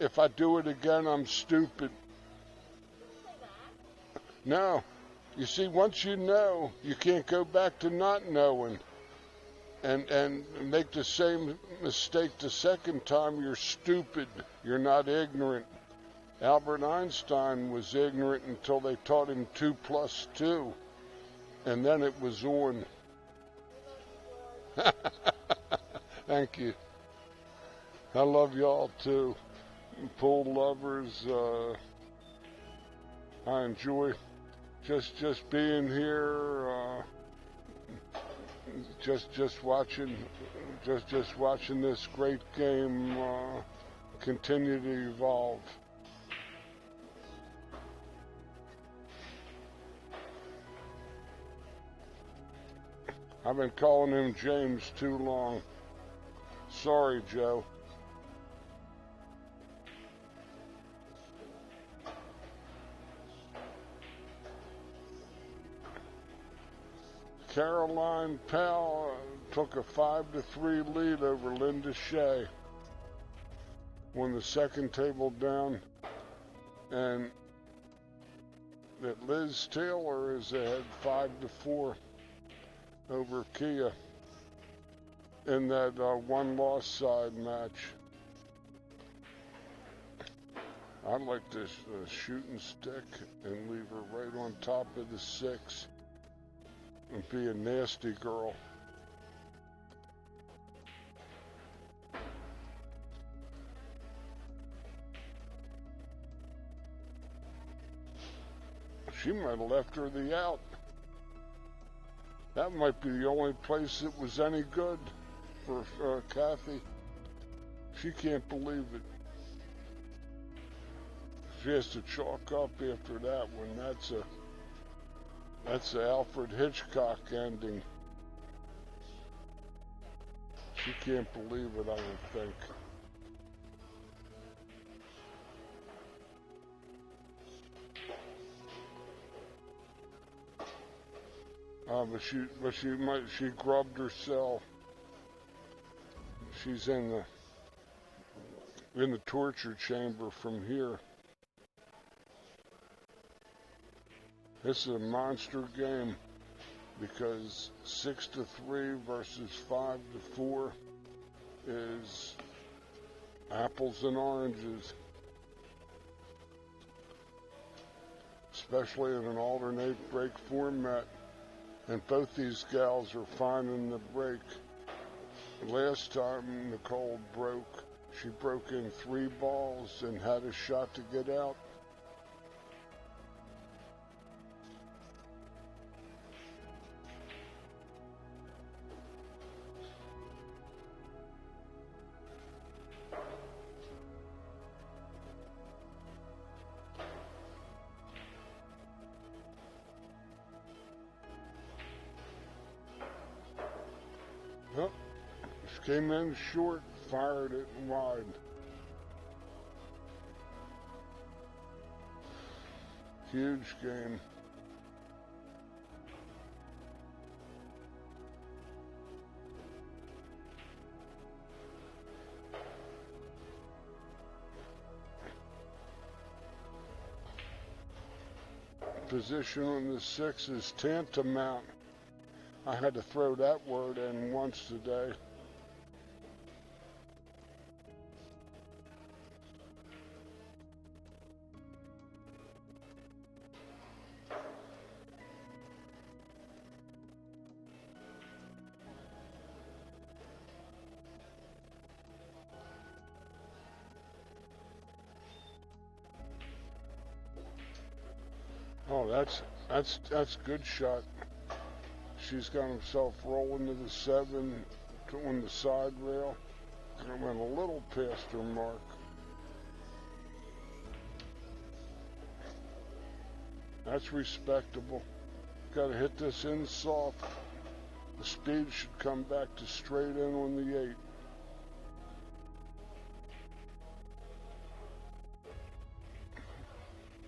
If I do it again, I'm stupid. No. You see, once you know, you can't go back to not knowing. And make the same mistake the second time. You're stupid. You're not ignorant. Albert Einstein was ignorant until they taught him 2 plus 2. And then it was on. Thank you. I love y'all too. Pool lovers, I enjoy just being here, just watching this great game continue to evolve. I've been calling him James too long. Sorry, Joe. Caroline Powell took a 5-3 lead over Linda Shea. Won the second table down, and that Liz Taylor is ahead 5-4 over Kia in that one-loss side match. I'd like to shoot and stick and leave her right on top of the 6 and be a nasty girl. She might have left her the out. That might be the only place that was any good for Kathy. She can't believe it. She has to chalk up after that one. That's the Alfred Hitchcock ending. She can't believe it, I don't think. But she grubbed herself. She's in the torture chamber from here. This is a monster game because 6-3 versus 5-4 is apples and oranges, especially in an alternate break format. And both these gals are finding the break. Last time Nicole broke, she broke in 3 balls and had a shot to get out. Came in short, fired it wide. Huge game. Position on the 6 is tantamount. I had to throw that word in once today. Oh, that's good shot. She's got himself rolling to the 7 on the side rail. And went a little past her mark. That's respectable. Got to hit this in soft. The speed should come back to straight in on the 8.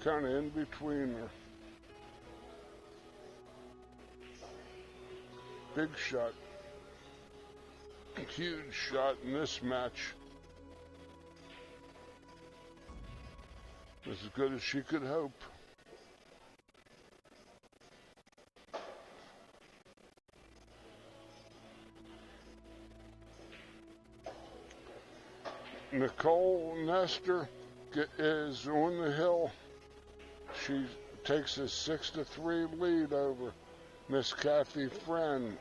Kind of in between her. Big shot. Huge shot in this match. As good as she could hope. Nicole Nestor is on the hill. She takes a 6-3 lead over Miss Kathy Friend.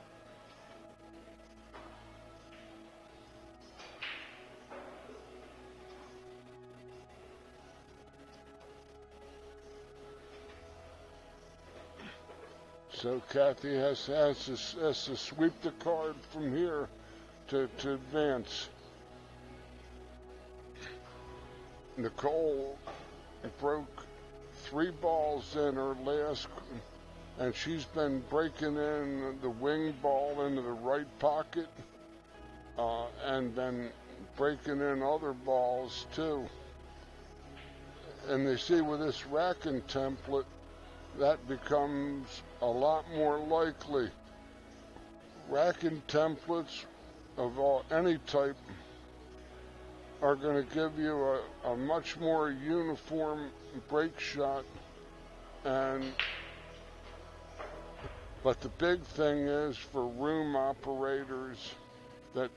So Kathy has to sweep the card from here to advance. Nicole broke 3 balls in her last, and she's been breaking in the wing ball into the right pocket, and then breaking in other balls too. And they see with this racking template, that becomes a lot more likely. Racking templates of any type are going to give you a much more uniform break shot. But the big thing is for room operators that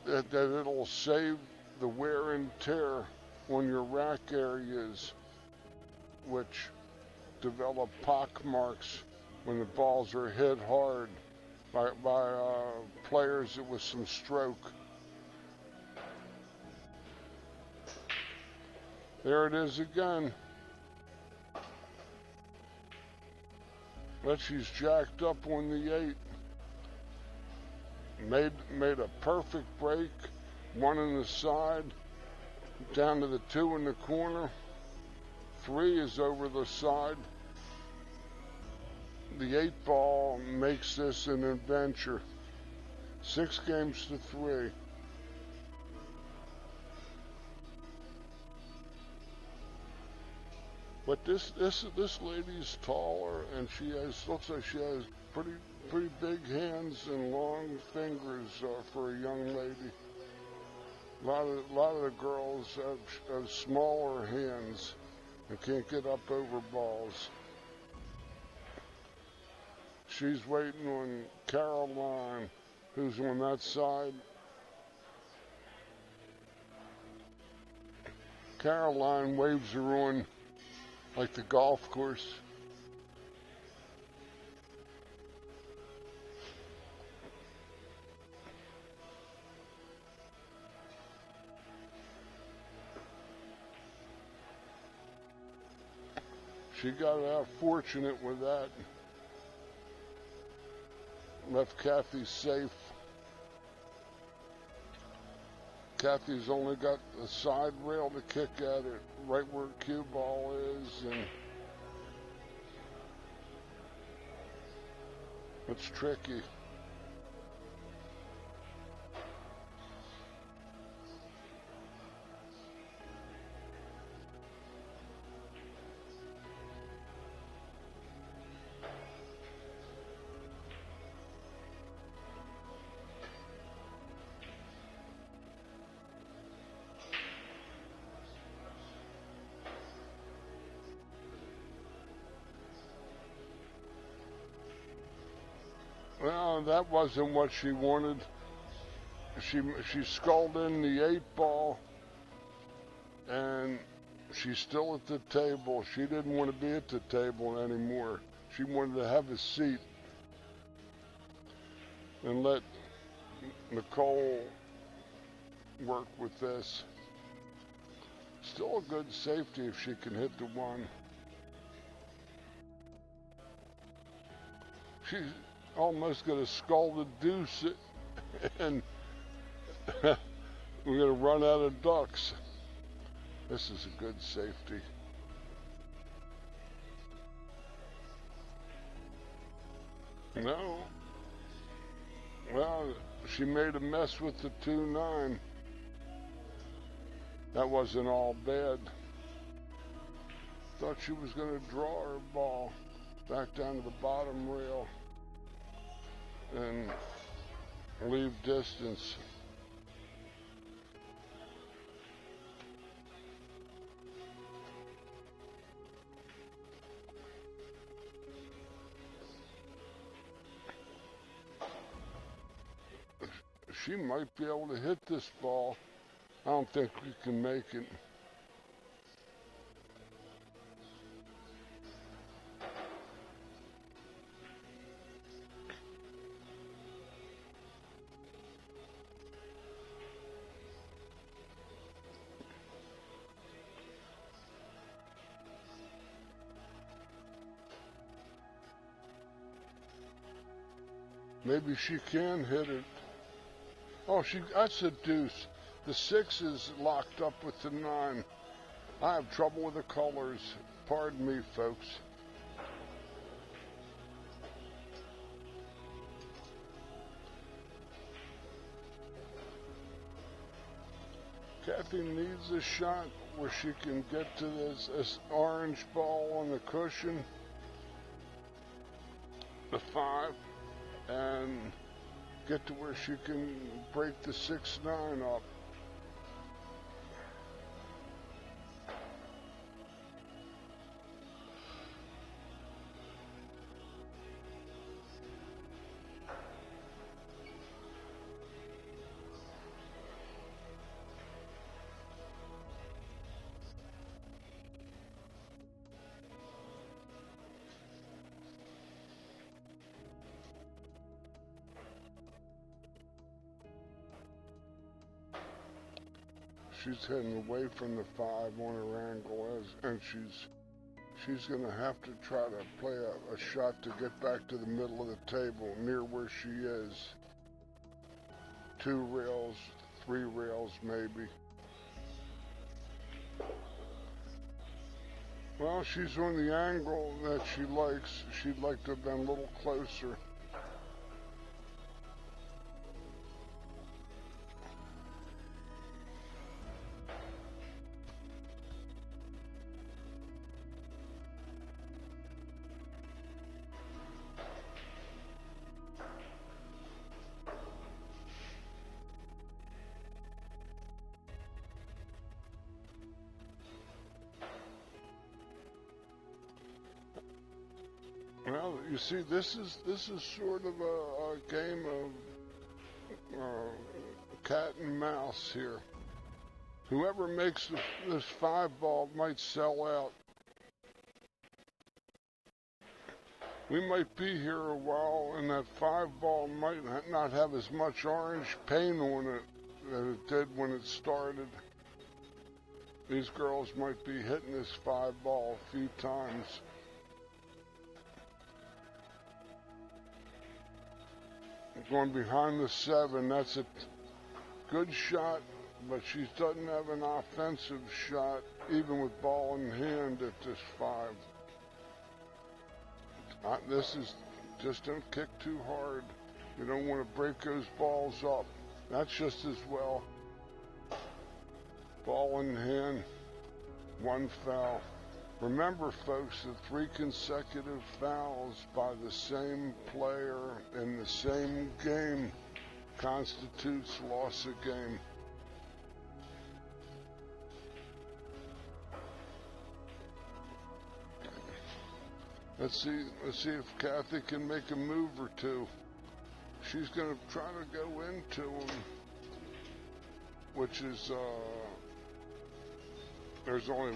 it'll save the wear and tear on your rack areas, which develop pock marks when the balls are hit hard by players with some stroke. There it is again. But she's jacked up on the 8. Made a perfect break. 1 in the side, down to the 2 in the corner. 3 is over the side. The 8 ball makes this an adventure. 6 games to 3. But this lady's taller, and looks like she has pretty big hands and long fingers for a young lady. A lot of the girls have smaller hands and can't get up over balls. She's waiting on Caroline, who's on that side. Caroline waves her on like the golf course. She got out fortunate with that. Left Kathy safe. Kathy's only got the side rail to kick at it, right where cue ball is, and it's tricky. that wasn't what she wanted. She sculled in the 8 ball, and she's still at the table. She didn't want to be at the table anymore. She wanted to have a seat and let Nicole work with this. Still a good safety if she can hit the 1. She's almost going to skull the deuce, and we're going to run out of ducks. This is a good safety. No. Well, she made a mess with the 2-9. That wasn't all bad. Thought she was going to draw her ball back down to the bottom rail and leave distance. She might be able to hit this ball. I don't think we can make it. Maybe she can hit it. Oh, that's a deuce. The 6 is locked up with the 9. I have trouble with the colors. Pardon me, folks. Kathy needs a shot where she can get to this orange ball on the cushion, the 5, and get to where she can break the 6-9 up. She's heading away from the 5 on her angle, and she's going to have to try to play a shot to get back to the middle of the table, near where she is. 2 rails, 3 rails maybe. Well, she's on the angle that she likes. She'd like to have been a little closer. Well, you see, this is sort of a game of cat and mouse here. Whoever makes this 5 ball might sell out. We might be here a while, and that 5 ball might not have as much orange paint on it as it did when it started. These girls might be hitting this 5 ball a few times. Going behind the 7, that's a good shot, but she doesn't have an offensive shot, even with ball in hand at this 5. This is, just don't kick too hard. You don't want to break those balls up. That's just as well. Ball in hand, 1 foul. Remember, folks, the 3 consecutive fouls by the same player in the same game constitutes loss of game. Let's see if Kathy can make a move or two. she's going to try to go into him, which is, there's only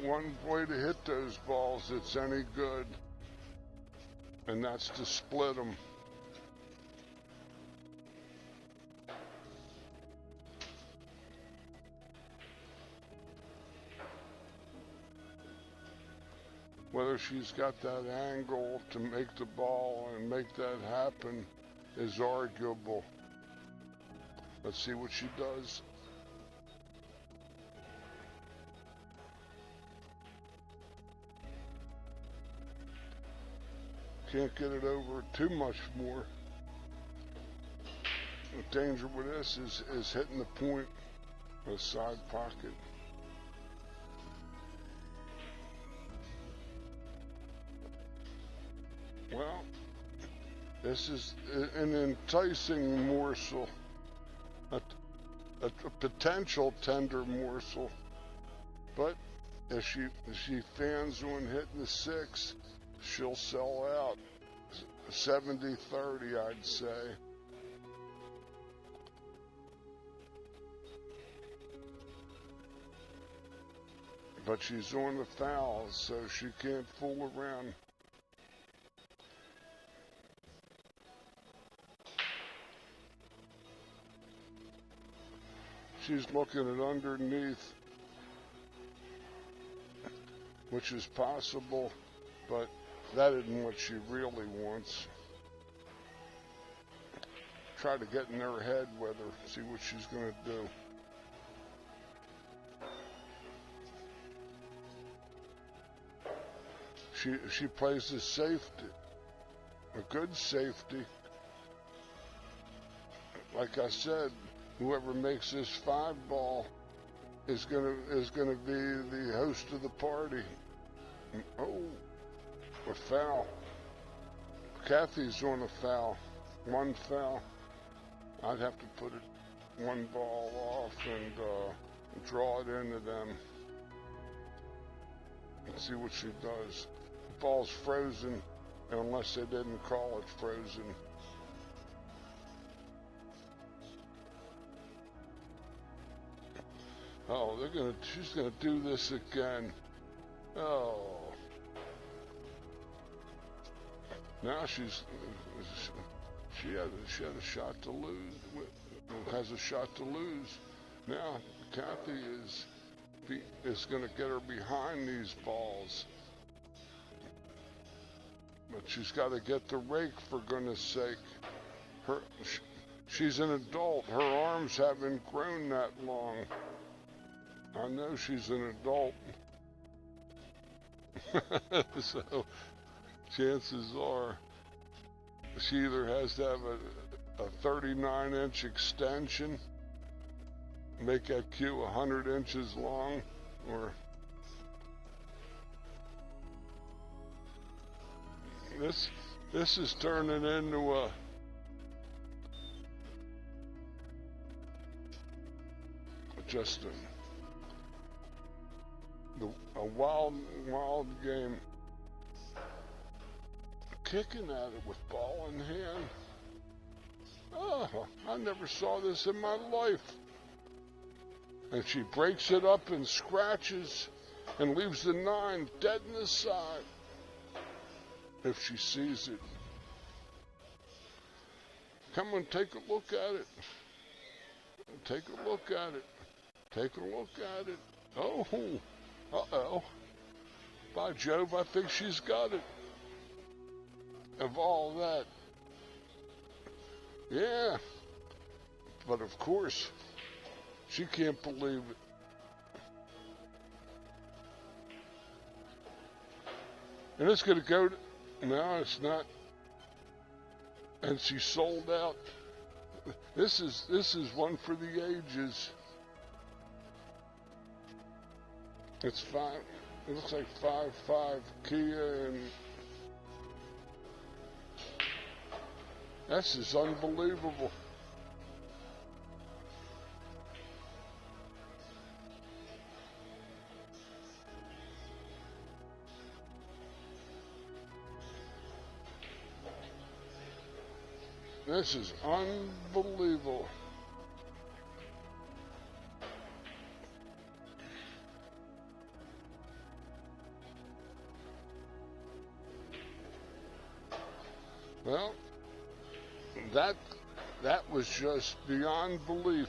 one way to hit those balls that's any good, and that's to split them. Whether she's got that angle to make the ball and make that happen is arguable. Let's see what she does. Can't get it over too much more. The danger with this is hitting the point, the side pocket. Well, this is an enticing morsel, a potential tender morsel, but if she fans on hitting the 6, she'll sell out. 70-30, I'd say. But she's on the fouls, so she can't fool around. She's looking at underneath, which is possible, but that isn't what she really wants. Try to get in her head with her, see what she's going to do. She plays the safety, a good safety. Like I said, whoever makes this 5 ball is gonna be the host of the party. Oh, a foul. Kathy's on a foul. 1 foul. I'd have to put it 1 ball off and draw it into them. And see what she does. The ball's frozen, unless they didn't call it frozen. Oh, she's gonna do this again. Oh. Now she had a shot to lose. Has a shot to lose. Now Kathy is gonna get her behind these balls. But she's got to get the rake, for goodness sake. She's an adult. Her arms haven't grown that long. I know she's an adult. So chances are she either has to have a 39-inch extension, make that cue 100 inches long, or this is turning into a wild game. Kicking at it with ball in hand. Oh, I never saw this in my life. And she breaks it up and scratches and leaves the 9 dead in the side. If she sees it. Come on, take a look at it. Take a look at it. Take a look at it. Oh, uh-oh. By Jove, I think she's got it. Of all that. Yeah. But of course, she can't believe it. And it's going to go... No, it's not. And she sold out. This is one for the ages. It's 5. It looks like 5-5 Kia, and this is unbelievable. This is unbelievable. Well, that was just beyond belief.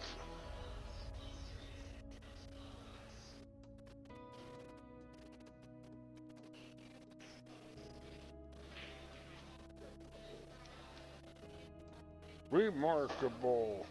Remarkable.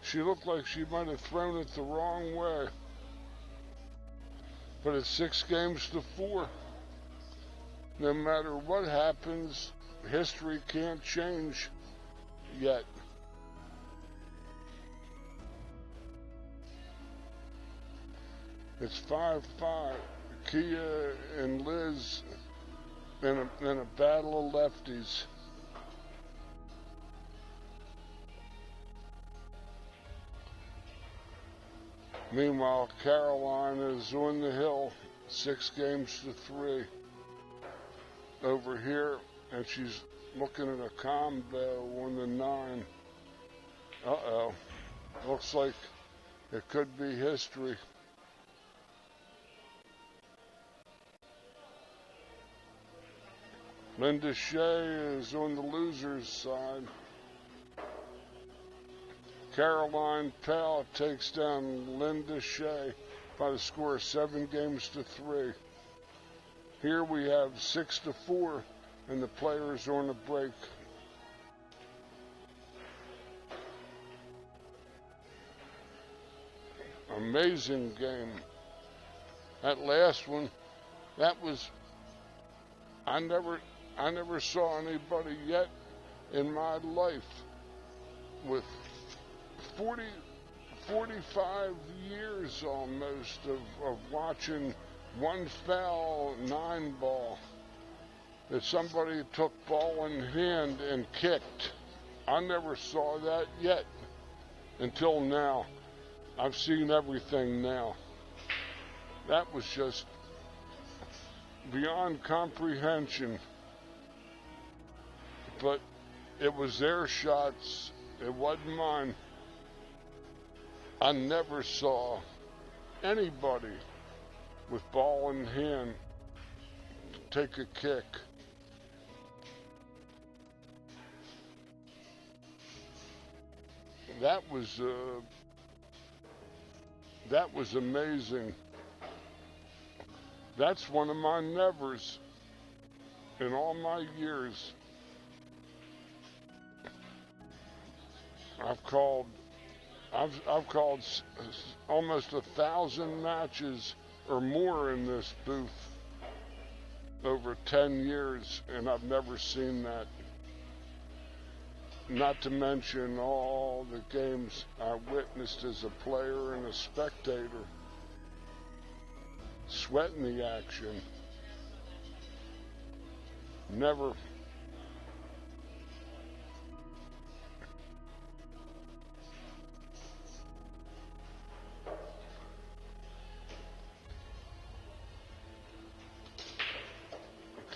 She looked like she might have thrown it the wrong way. But it's 6-4. No matter what happens, history can't change yet. It's 5-5. Kia and Liz in a battle of lefties. Meanwhile, Caroline is on the hill, 6-3 over here, and she's looking at a combo on the 9. Uh-oh. Looks like it could be history. Linda Shea is on the loser's side. Caroline Powell takes down Linda Shea by the score of 7-3. Here we have 6-4, and the players on a break. Amazing game. That last one, that was, I never saw anybody yet in my life with 45 years almost of watching one foul 9-ball that somebody took ball in hand and kicked. I never saw that yet until now. I've seen everything now. That was just beyond comprehension. But it was their shots. It wasn't mine. I never saw anybody with ball in hand take a kick. That was amazing. That's one of my nevers in all my years. I've called almost 1,000 matches or more in this booth over 10 years, and I've never seen that. Not to mention all the games I witnessed as a player and a spectator, sweating the action. Never.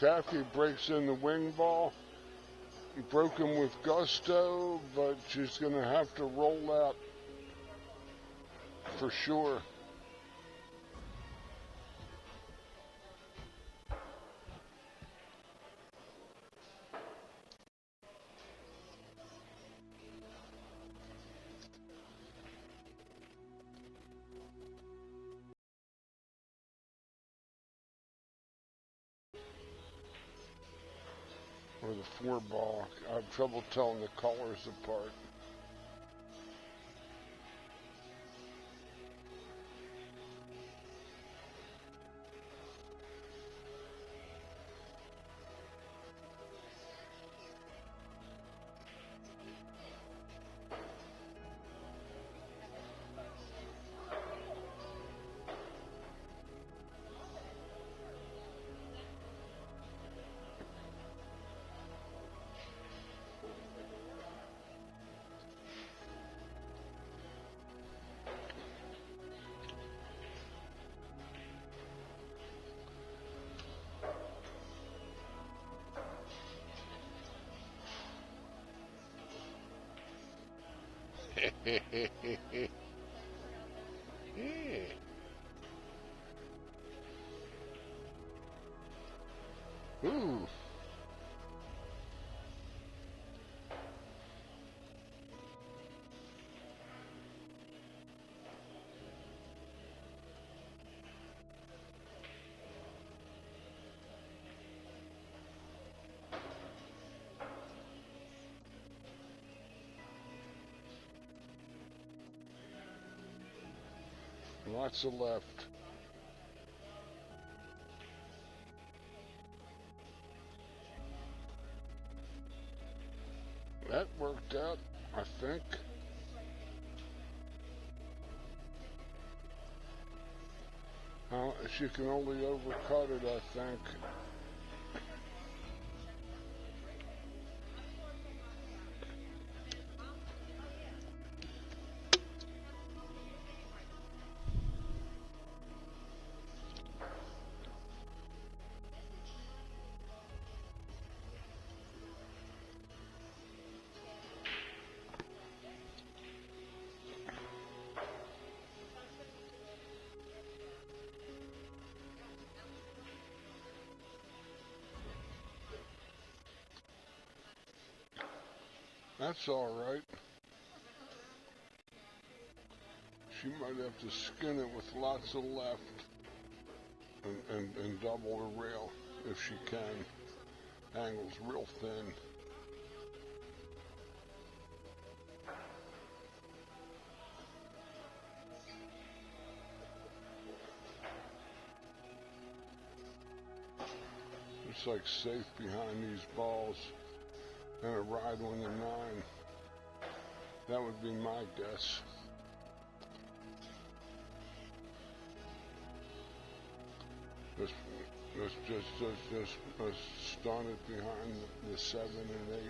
Kathy breaks in the wing ball. Broke him with gusto, but she's going to have to roll out for sure. Or the 4-ball. I have trouble telling the colors apart. Yeah. Ooh. Lots of left. That worked out, I think. She can only overcut it, I think. That's all right. She might have to skin it with lots of left and double the rail if she can. Angle's real thin. It's like safe behind these balls and a ride on the 9. That would be my guess. Just stun it behind the 7 and 8.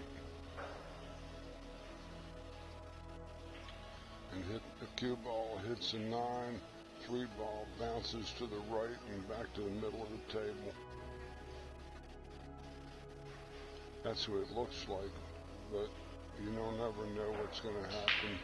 And hit the cue ball, hits a 9, 3 ball, bounces to the right and back to the middle of the table. That's what it looks like, but you don't ever know what's going to happen.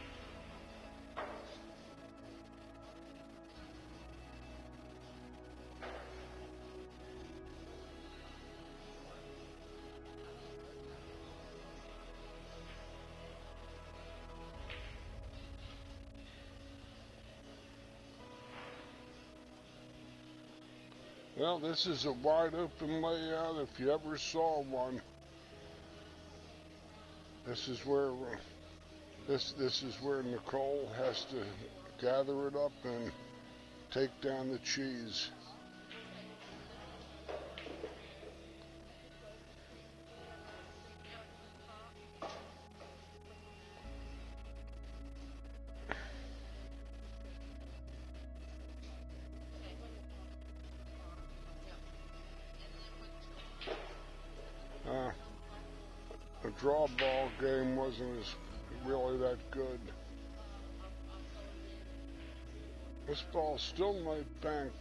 Well, this is a wide open layout if you ever saw one. This is where this is where Nicole has to gather it up and take down the cheese. The draw ball game wasn't really that good. This ball still might bank.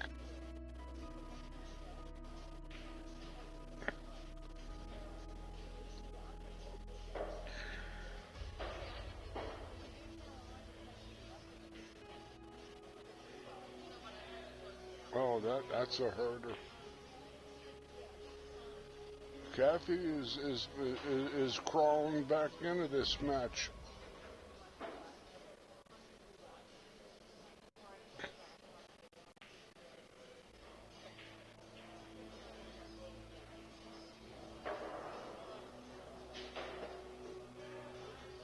Oh, that's a herder. Kathy is crawling back into this match.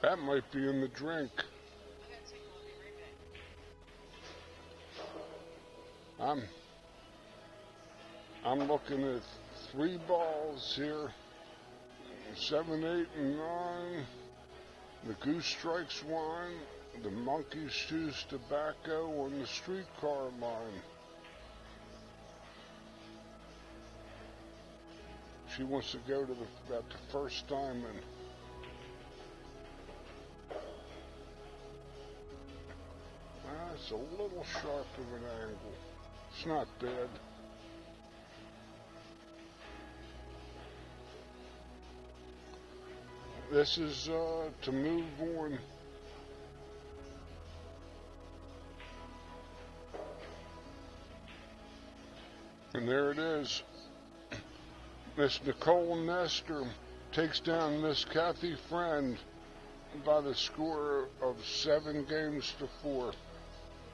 That might be in the drink. I'm looking at 3 balls here. 7, 8, and 9. The goose strikes 1. The monkey chews tobacco on the streetcar line. She wants to go to the first diamond. It's a little sharp of an angle. It's not bad. This is to move on And there it is. Miss Nicole Nestor takes down Miss Kathy Friend by the score of 7 games to 4.